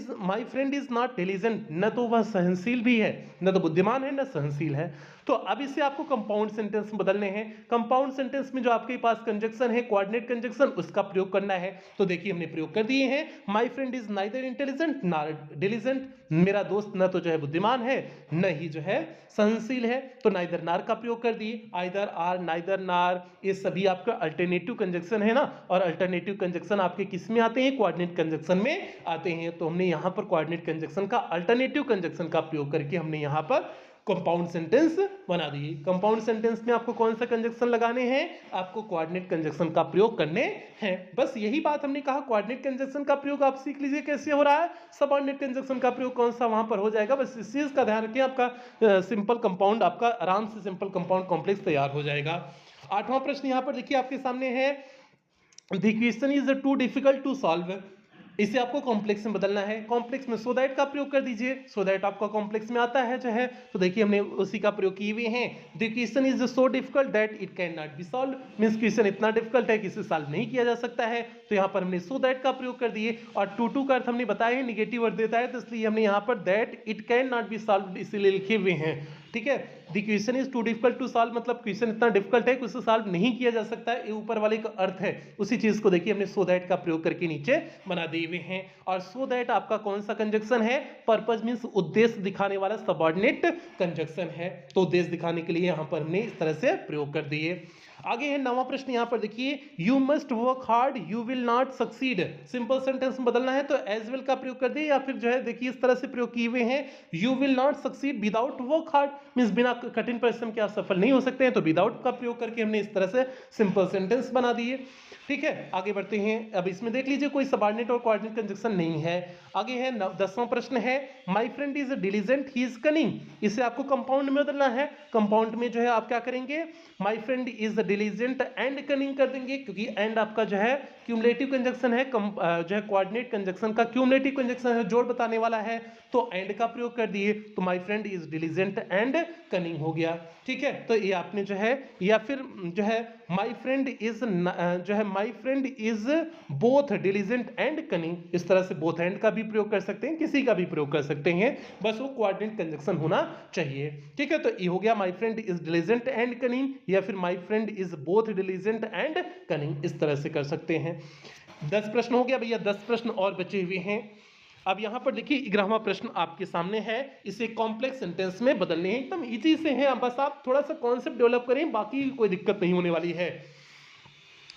is not intelligent, न तो वह सहनशील भी है, न तो बुद्धिमान है न सहनशील है। तो अब इसे आपको कंपाउंड सेंटेंस में बदलने हैं। कंपाउंड सेंटेंस में जो आपके पास कंजक्शन है कोऑर्डिनेट कंजक्शन, उसका प्रयोग करना है। तो देखिए हमने प्रयोग कर दिए हैं। My friend is neither intelligent nor diligent, मेरा दोस्त न तो जो है बुद्धिमान है न ही जो है सहनशील है। तो नाइदर नार का प्रयोग कर दिए। आइदर आर, नाइदर नार, ये सभी आपका अल्टरनेटिव कंजक्शन है ना, और अल्टरनेटिव कंजक्शन आपके किस में आते हैं? कोऑर्डिनेट कंजक्शन में आते हैं। तो हमने यहां पर कोऑर्डिनेट कंजक्शन का अल्टरनेटिव कंजक्शन का प्रयोग करके हमने यहां पर कंपाउंड सेंटेंस बना दिए। कंपाउंड सेंटेंस में आपको कौन सा कंजक्शन लगाने हैं? आपको कोऑर्डिनेट कंजक्शन का प्रयोग करने हैं। बस यही बात हमने कहा। कोऑर्डिनेट कंजक्शन का प्रयोग आप सीख लीजिए कैसे हो रहा है। सबऑर्डिनेट कंजक्शन का प्रयोग कौन सा वहां पर हो जाएगा, बस इस चीज का ध्यान रखिए। आपका सिंपल कंपाउंड, आपका आराम से सिंपल कंपाउंड कॉम्प्लेक्स तैयार हो जाएगा। 8वां प्रश्न यहां पर देखिए आपके सामने है। The question is too difficult to solve, इसे आपको कॉम्प्लेक्स में बदलना है। कॉम्प्लेक्स में सो दैट का प्रयोग कर दीजिए। सो दैट आपका कॉम्प्लेक्स में आता है जो है, तो देखिए हमने उसी का प्रयोग किए हुए हैं। The question is so difficult that it can not be solve, means question इतना डिफिकल्ट है कि इसे सॉल्व नहीं किया जा सकता है। तो यहाँ पर हमने सो दैट का प्रयोग कर दिए। और टू का अर्थ हमने बताया है निगेटिव अर्थ देता है, तो इसलिए हमने यहाँ पर that it can not be solve इसीलिए लिखे हुए हैं। ठीक है, the question is too difficult to solve, मतलब क्वेश्चन इतना डिफिकल्ट है कि उसे सॉल्व नहीं किया जा सकता है। ये ऊपर वाले का अर्थ है। उसी चीज को देखिए हमने सो दैट का प्रयोग करके नीचे बना दिए हुए हैं। और सो दैट आपका कौन सा कंजक्शन है? पर्पस मींस उद्देश्य दिखाने वाला सबऑर्डिनेट कंजक्शन है। तो उद्देश्य दिखाने के लिए यहां पर हमने इस तरह से प्रयोग कर दिए। आगे है 9वां प्रश्न, यहां पर देखिए you must work hard you will not succeed, simple sentence में बदलना है। तो एज वेल का प्रयोग कर दिए, या फिर जो है देखिए इस तरह से प्रयोग किए हुए हैं। You will not succeed without work hard, means बिना कठिन परिश्रम के आप सफल नहीं हो सकते हैं। तो विदाउट का प्रयोग करके हमने इस तरह से सिंपल सेंटेंस बना दिए। ठीक है, आगे बढ़ते हैं। अब इसमें देख लीजिए कोई सबऑर्डिनेट और कोऑर्डिनेट कंजक्शन नहीं है। आगे है 10वां प्रश्न है। My friend is diligent he is cunning, इसे आपको कंपाउंड में बदलना है। कंपाउंड में जो है आप क्या करेंगे? My friend is diligent and cunning कर देंगे, क्योंकि एंड आपका जो है क्यूमुलेटिव कंजक्शन है। जो है कोऑर्डिनेट कंजक्शन का क्यूमुलेटिव कंजक्शन है, जोड़ बताने वाला है। तो एंड का प्रयोग कर दिए, तो my friend is diligent and cunning हो गया। ठीक है, तो ये आपने जो है, या फिर जो है माय फ्रेंड इज जो है my friend is both diligent and cunning, इस तरह से बोथ एंड का भी प्रयोग कर सकते हैं, किसी का भी प्रयोग कर सकते हैं, बस वो कोऑर्डिनेट कंजक्शन होना चाहिए। ठीक है, तो ये हो गया my friend is diligent and cunning, या फिर my friend is both diligent and cunning, इस तरह से कर सकते हैं। 10 प्रश्न हो गया भैया, 10 प्रश्न और बचे हुए हैं। अब यहां पर देखिए 11वां प्रश्न आपके सामने है। इसे कॉम्प्लेक्स सेंटेंस में बदलने हैं। एकदम इजी से है, बस आप थोड़ा सा कॉन्सेप्ट डेवलप करें, बाकी कोई दिक्कत नहीं होने वाली है।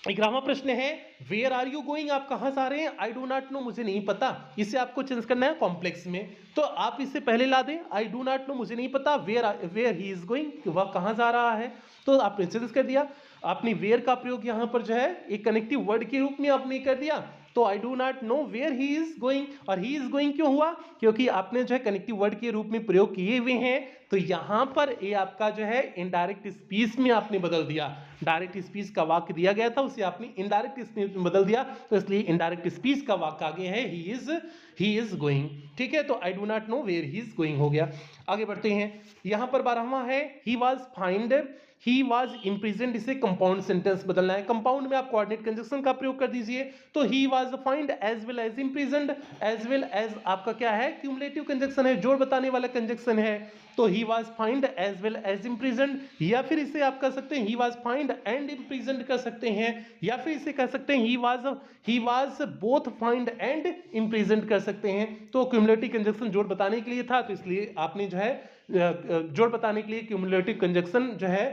11वां प्रश्न है वेयर आर यू गोइंग, आप कहां से आ रहे हैं? आई डू नॉट नो, मुझे नहीं पता। इसे आपको चेंज करना है कॉम्प्लेक्स में, तो आप इसे पहले ला दें। आई डू नॉट नो, मुझे नहीं पता। वेयर ही इज गोइंग, वह कहां जा रहा है, तो आपने चेंज कर दिया। आपने वेयर का प्रयोग यहां पर जो है एक कनेक्टिव वर्ड के रूप में आपने कर दिया। तो I do not know where he is going, और ही इज गोइंग क्यों हुआ? क्योंकि आपने जो है कनेक्टिव वर्ड के रूप में प्रयोग किए हुए हैं। तो यहां पर ये आपका जो है इनडायरेक्ट स्पीच में आपने बदल दिया। डायरेक्ट स्पीच का वाक्य दिया गया था, उसे आपने इनडायरेक्ट स्पीच में बदल दिया, तो इसलिए इनडायरेक्ट स्पीच का वाक्य आगे है ही इज गोइंग। ठीक है, तो I do not know where he is going हो गया। आगे बढ़ते हैं। यहां पर 12वां है he was fined he was imprisoned, इसे कंपाउंड सेंटेंस बदलना है। कंपाउंड में आप कोऑर्डिनेट कंजक्शन का प्रयोग कर दीजिए। तो he was fined as well as imprisoned, as well as आपका क्या है? क्यूमुलेटिव कंजक्शन है, जोड़ बताने वाला कंजक्शन है। तो he was fined as well as imprisoned, या फिर इसे आप कर सकते हैं he was fined and imprisoned कर सकते हैं, या फिर इसे कह सकते हैं he was both fined and imprisoned कर सकते हैं। तो क्यूमुलेटिव कंजक्शन जोड़ बताने के लिए था, तो इसलिए आपने जो है जोड़ बताने के लिए क्यूमुलेटिव कंजक्शन जो है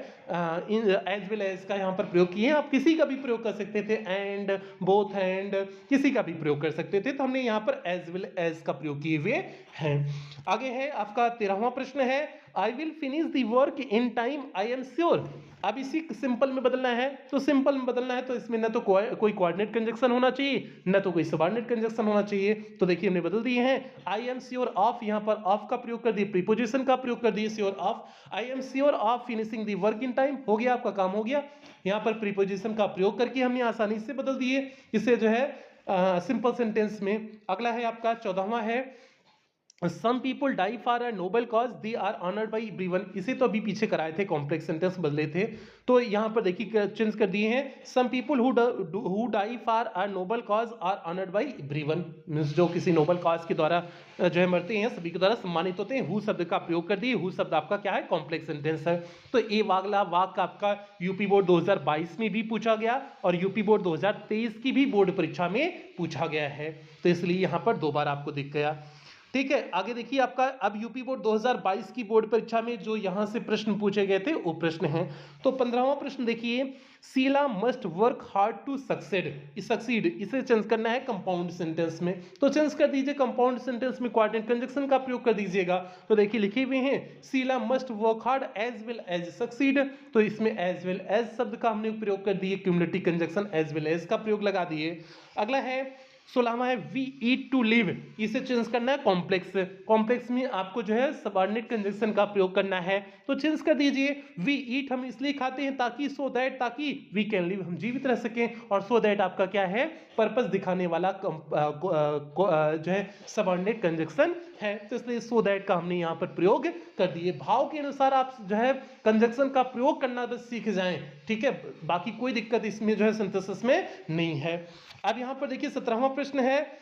एज वेल एज का यहाँ पर प्रयोग किए हैं। आप किसी का भी प्रयोग कर सकते थे, एंड, बोथ एंड, किसी का भी प्रयोग कर सकते थे। तो हमने यहाँ पर एज वेल एज का प्रयोग किए हुए हैं। आगे है आपका 13वां प्रश्न है I will finish the work in time I am sure. अब इसी सिंपल में बदलना है, तो सिंपल में बदलना है तो इसमें न तो कोई कोऑर्डिनेट कंजक्शन होना चाहिए, न तो कोई सबऑर्डिनेट कंजक्शन होना चाहिए। तो देखिए हमने बदल दिए हैं। आई एम श्योर ऑफ, यहाँ पर ऑफ का प्रयोग कर दिए, प्रीपोजिशन का प्रयोग कर दिए, sure of. I am sure of finishing the work in time, हो गया, आपका काम हो गया। यहाँ पर प्रीपोजिशन का प्रयोग करके हमने आसानी से बदल दिए इसे जो है सिंपल सेंटेंस में। अगला है आपका 14वां है some people die for a noble cause they are honoured by everyone. इसे तो अभी पीछे कराए थे, कॉम्प्लेक्स सेंटेंस बदले थे, तो यहाँ पर देखिए चेंज कर दिए हैं। Some people who die for a noble cause are honoured by everyone, means जो किसी नोबल कॉज के द्वारा जो है मरते हैं सभी के द्वारा सम्मानित होते हैं। हु शब्द का प्रयोग कर दिए, हु शब्द आपका क्या है, कॉम्प्लेक्स सेंटेंस है। तो ये वाला वाक्य आपका यूपी बोर्ड 2022 में भी पूछा गया और यूपी बोर्ड 2023 की भी बोर्ड परीक्षा में पूछा गया है, तो इसलिए यहाँ पर 2 बार आपको दिख गया। ठीक है, आगे देखिए आपका अब यूपी बोर्ड 2022 की बोर्ड परीक्षा में जो यहां से प्रश्न पूछे गए थे वो प्रश्न है। तो 15वां प्रश्न देखिए, Sheela must work hard to succeed, इसे चेंज करना है कंपाउंड सेंटेंस में, तो चेंज कर दीजिए कंपाउंड सेंटेंस में कोऑर्डिनेट कंजंक्शन का प्रयोग कर दीजिएगा। तो देखिए लिखे हुए हैं Sheela must work hard as well as succeed, तो इसमें एज वेल एज शब्द का हमने प्रयोग कर दिए, cumulative conjunction as well as का प्रयोग लगा दिए। अगला है 16वां है वी ईट टू लिव, इसे चेंज करना है कॉम्प्लेक्स, कॉम्प्लेक्स में आपको जो है सबऑर्डिनेट कंजंक्शन का प्रयोग करना है, तो चेंज कर दीजिए वी ईट हम इसलिए खाते हैं ताकि सो दैट, ताकि वी कैन लिव हम जीवित रह सकें, और सो दैट आपका क्या है, पर्पस दिखाने वाला जो है सबऑर्डिनेट कंजंक्शन है, तो इसलिए सो दैट का हमने यहाँ पर प्रयोग कर दिए। भाव के अनुसार आप जो है कंजंक्शन का प्रयोग करना बस सीख जाएं, ठीक है, बाकी कोई दिक्कत इसमें जो है सिंथेसिस में नहीं है। अब यहां पर देखिए 17वां प्रश्न है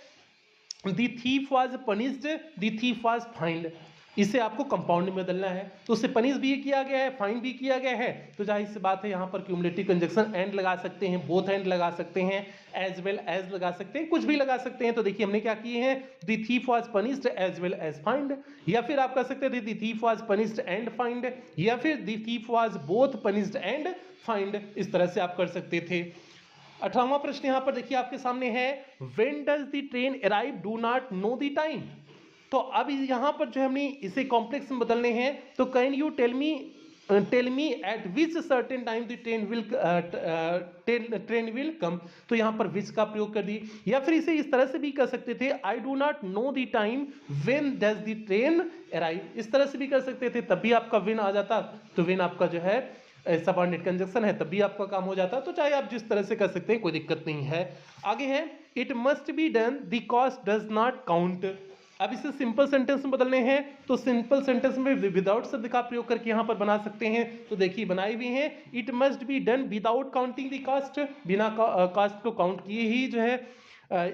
the thief was punished, the thief was find, इसे आपको कंपाउंड में बदलना है, तो उसे पनिश भी किया गया है, फाइन भी किया गया है, तो जाहिर सी बात है यहाँ पर क्यूमुलेटिव कंजंक्शन एंड लगा सकते हैं, बोथ एंड लगा सकते हैं, एज वेल एज लगा सकते हैं, कुछ भी लगा सकते हैं। तो देखिए हमने क्या किए हैं, the thief was punished as well as fined, या फिर आप कह सकते हैं the thief was punished and fined, या फिर the thief was both punished and fined, इस तरह से आप कर सकते थे। 18वां प्रश्न यहां पर देखिए आपके सामने है when does the train arrive, do not know the time, तो अब यहां पर जो हमने इसे कॉम्प्लेक्स में बदलने हैं, तो can you tell me at which certain time the train will come, तो यहां पर विच का प्रयोग कर दी, या फिर इसे इस तरह से भी कर सकते थे आई do not know the time when does the train arrive, इस तरह से भी कर सकते थे, तब भी आपका विन आ जाता, तो विन आपका जो है सबऑर्डिनेट कंजंक्शन है, तभी आपका काम हो जाता, तो चाहे आप जिस तरह से कर सकते हैं कोई दिक्कत नहीं है। आगे है it must be done the cost does not count, अब इसे सिंपल सेंटेंस में बदलने हैं, तो सिंपल सेंटेंस में विदाउट शब्द का प्रयोग करके यहां पर बना सकते हैं, तो देखिए बनाई हुई है it must be done without counting the cost, बिना कॉस्ट को काउंट किए ही जो है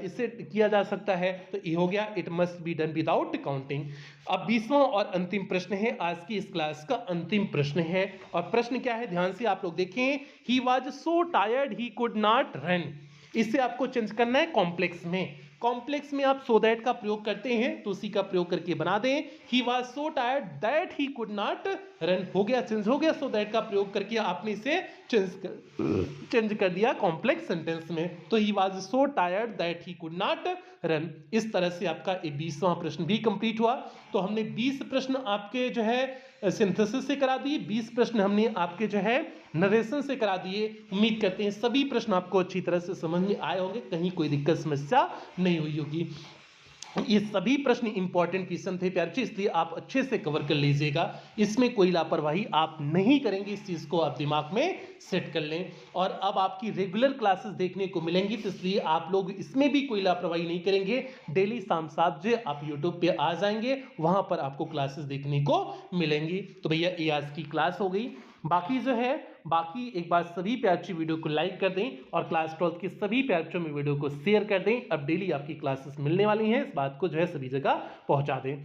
इसे किया जा सकता है, तो ये हो गया it must be done without counting. अब 20वां और अंतिम प्रश्न है, आज की इस क्लास का अंतिम प्रश्न है, और प्रश्न क्या है ध्यान से आप लोग देखें, he was so tired he could not run, इसे आपको चेंज करना है कॉम्प्लेक्स में, कॉम्प्लेक्स में आप सो दैट का प्रयोग करते हैं तो उसी का प्रयोग करके बना दें, he was so tired that he could not run, हो गया चेंज हो गया, सो दैट का प्रयोग करके आपने इसे चेंज कर दिया कॉम्प्लेक्स सेंटेंस में, तो he was so tired that he could not run. इस तरह से आपका 20वां प्रश्न भी कंप्लीट हुआ। तो हमने 20 प्रश्न आपके जो है सिंथेसिस से करा दिए, 20 प्रश्न हमने आपके जो है नरेशन से करा दिए। उम्मीद करते हैं सभी प्रश्न आपको अच्छी तरह से समझ में आए होंगे, कहीं कोई दिक्कत समस्या नहीं हुई होगी। ये सभी प्रश्न इंपॉर्टेंट क्वेश्चन थे प्यारे बच्चे, इसलिए आप अच्छे से कवर कर लीजिएगा, इसमें कोई लापरवाही आप नहीं करेंगे, इस चीज़ को आप दिमाग में सेट कर लें। और अब आपकी रेगुलर क्लासेस देखने को मिलेंगी, तो इसलिए आप लोग इसमें भी कोई लापरवाही नहीं करेंगे, डेली शाम 7 बजे आप यूट्यूब पे आ जाएंगे, वहाँ पर आपको क्लासेस देखने को मिलेंगी। तो भैया ये आज की क्लास हो गई, बाकी जो है एक बार सभी प्यारे बच्चे वीडियो को लाइक कर दें और क्लास 12 के सभी प्यारे बच्चों में वीडियो को शेयर कर दें। अब डेली आपकी क्लासेस मिलने वाली हैं, इस बात को जो है सभी जगह पहुंचा दें।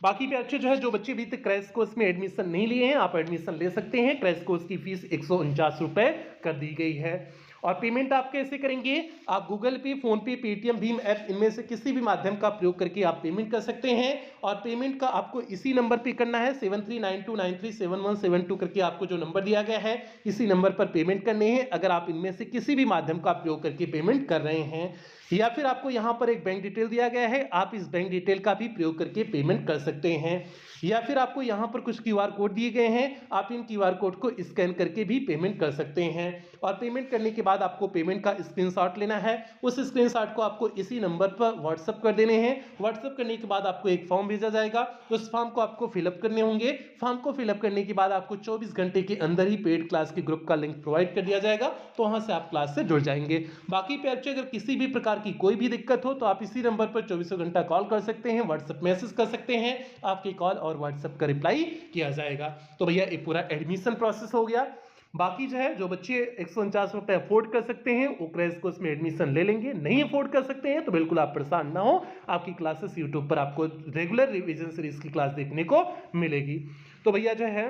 बाकी प्यारे बच्चे जो है, जो बच्चे अभी तक क्रैश कोर्स में एडमिशन नहीं लिए हैं, आप एडमिशन ले सकते हैं। क्रैश कोर्स की फीस 149 रुपये कर दी गई है। और पेमेंट आप कैसे करेंगे, आप गूगल पे, फोन पे, पेटीएम, भीम ऐप, इनमें से किसी भी माध्यम का प्रयोग करके आप पेमेंट कर सकते हैं। और पेमेंट का आपको इसी नंबर पे करना है, 7392937172 करके आपको जो नंबर दिया गया है, इसी नंबर पर पेमेंट करने हैं, अगर आप इनमें से किसी भी माध्यम का प्रयोग करके पेमेंट कर रहे हैं। या फिर आपको यहाँ पर एक बैंक डिटेल दिया गया है, आप इस बैंक डिटेल का भी प्रयोग करके पेमेंट कर सकते हैं। या फिर आपको यहाँ पर कुछ क्यूआर कोड दिए गए हैं, आप इन क्यूआर कोड को स्कैन करके भी पेमेंट कर सकते हैं। और पेमेंट करने के बाद आपको पेमेंट का स्क्रीनशॉट लेना है। उस स्क्रीनशॉट को आपको इसी नंबर पर व्हाट्सएप कर देने हैं। व्हाट्सएप करने के बाद आपको एक फॉर्म भेजा जाएगा, उस फॉर्म को आपको फिलअप करने होंगे। फॉर्म को फिलअप करने के बाद आपको 24 घंटे के अंदर ही पेड क्लास के ग्रुप का लिंक प्रोवाइड कर दिया जाएगा, तो वहां से आप क्लास से जुड़ जाएंगे। बाकी पे अगर किसी भी प्रकार की कोई भी दिक्कत हो तो आप इसी नंबर पर 24 घंटा कॉल कर सकते हैं, व्हाट्सएप मैसेज कर सकते हैं, आपकी कॉल और व्हाट्सएप का रिप्लाई किया जाएगा। तो भैया ये पूरा एडमिशन प्रोसेस हो गया। बाकी जो है जो बच्चे 149 रुपए अफोर्ड कर सकते हैं वो क्रैश कोर्स में एडमिशन ले लेंगे, नहीं अफोर्ड कर सकते हैं तो बिल्कुल आप परेशान ना हो, आपकी क्लासेस यूट्यूब पर आपको रेगुलर रिवीजन सीरीज की क्लास देखने को मिलेगी। तो भैया जो है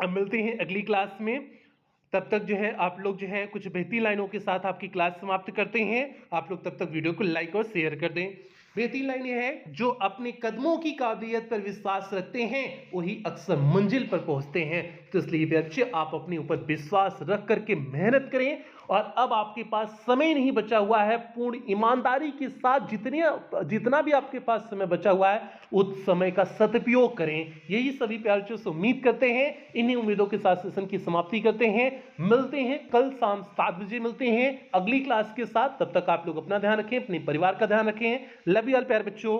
अब मिलते हैं अगली क्लास में, तब तक जो है आप लोग जो है कुछ बेहतरीन लाइनों के साथ आपकी क्लास समाप्त करते हैं। आप लोग तब तक वीडियो को लाइक और शेयर कर दें। बेहतरीन लाइन ये है, जो अपने कदमों की काबिलियत पर विश्वास रखते हैं वही अक्सर मंजिल पर पहुंचते हैं। तो इसलिए बच्चे आप अपने ऊपर विश्वास रख करके मेहनत करें, और अब आपके पास समय नहीं बचा हुआ है, पूर्ण ईमानदारी के साथ जितना भी आपके पास समय बचा हुआ है उस समय का सदुपयोग करें। यही सभी प्यारे से उम्मीद करते हैं। इन्हीं उम्मीदों के साथ सेशन की समाप्ति करते हैं। मिलते हैं कल शाम 7 बजे मिलते हैं अगली क्लास के साथ। तब तक आप लोग अपना ध्यान रखें, अपने परिवार का ध्यान रखें। लव यू ऑल प्यारे बच्चों।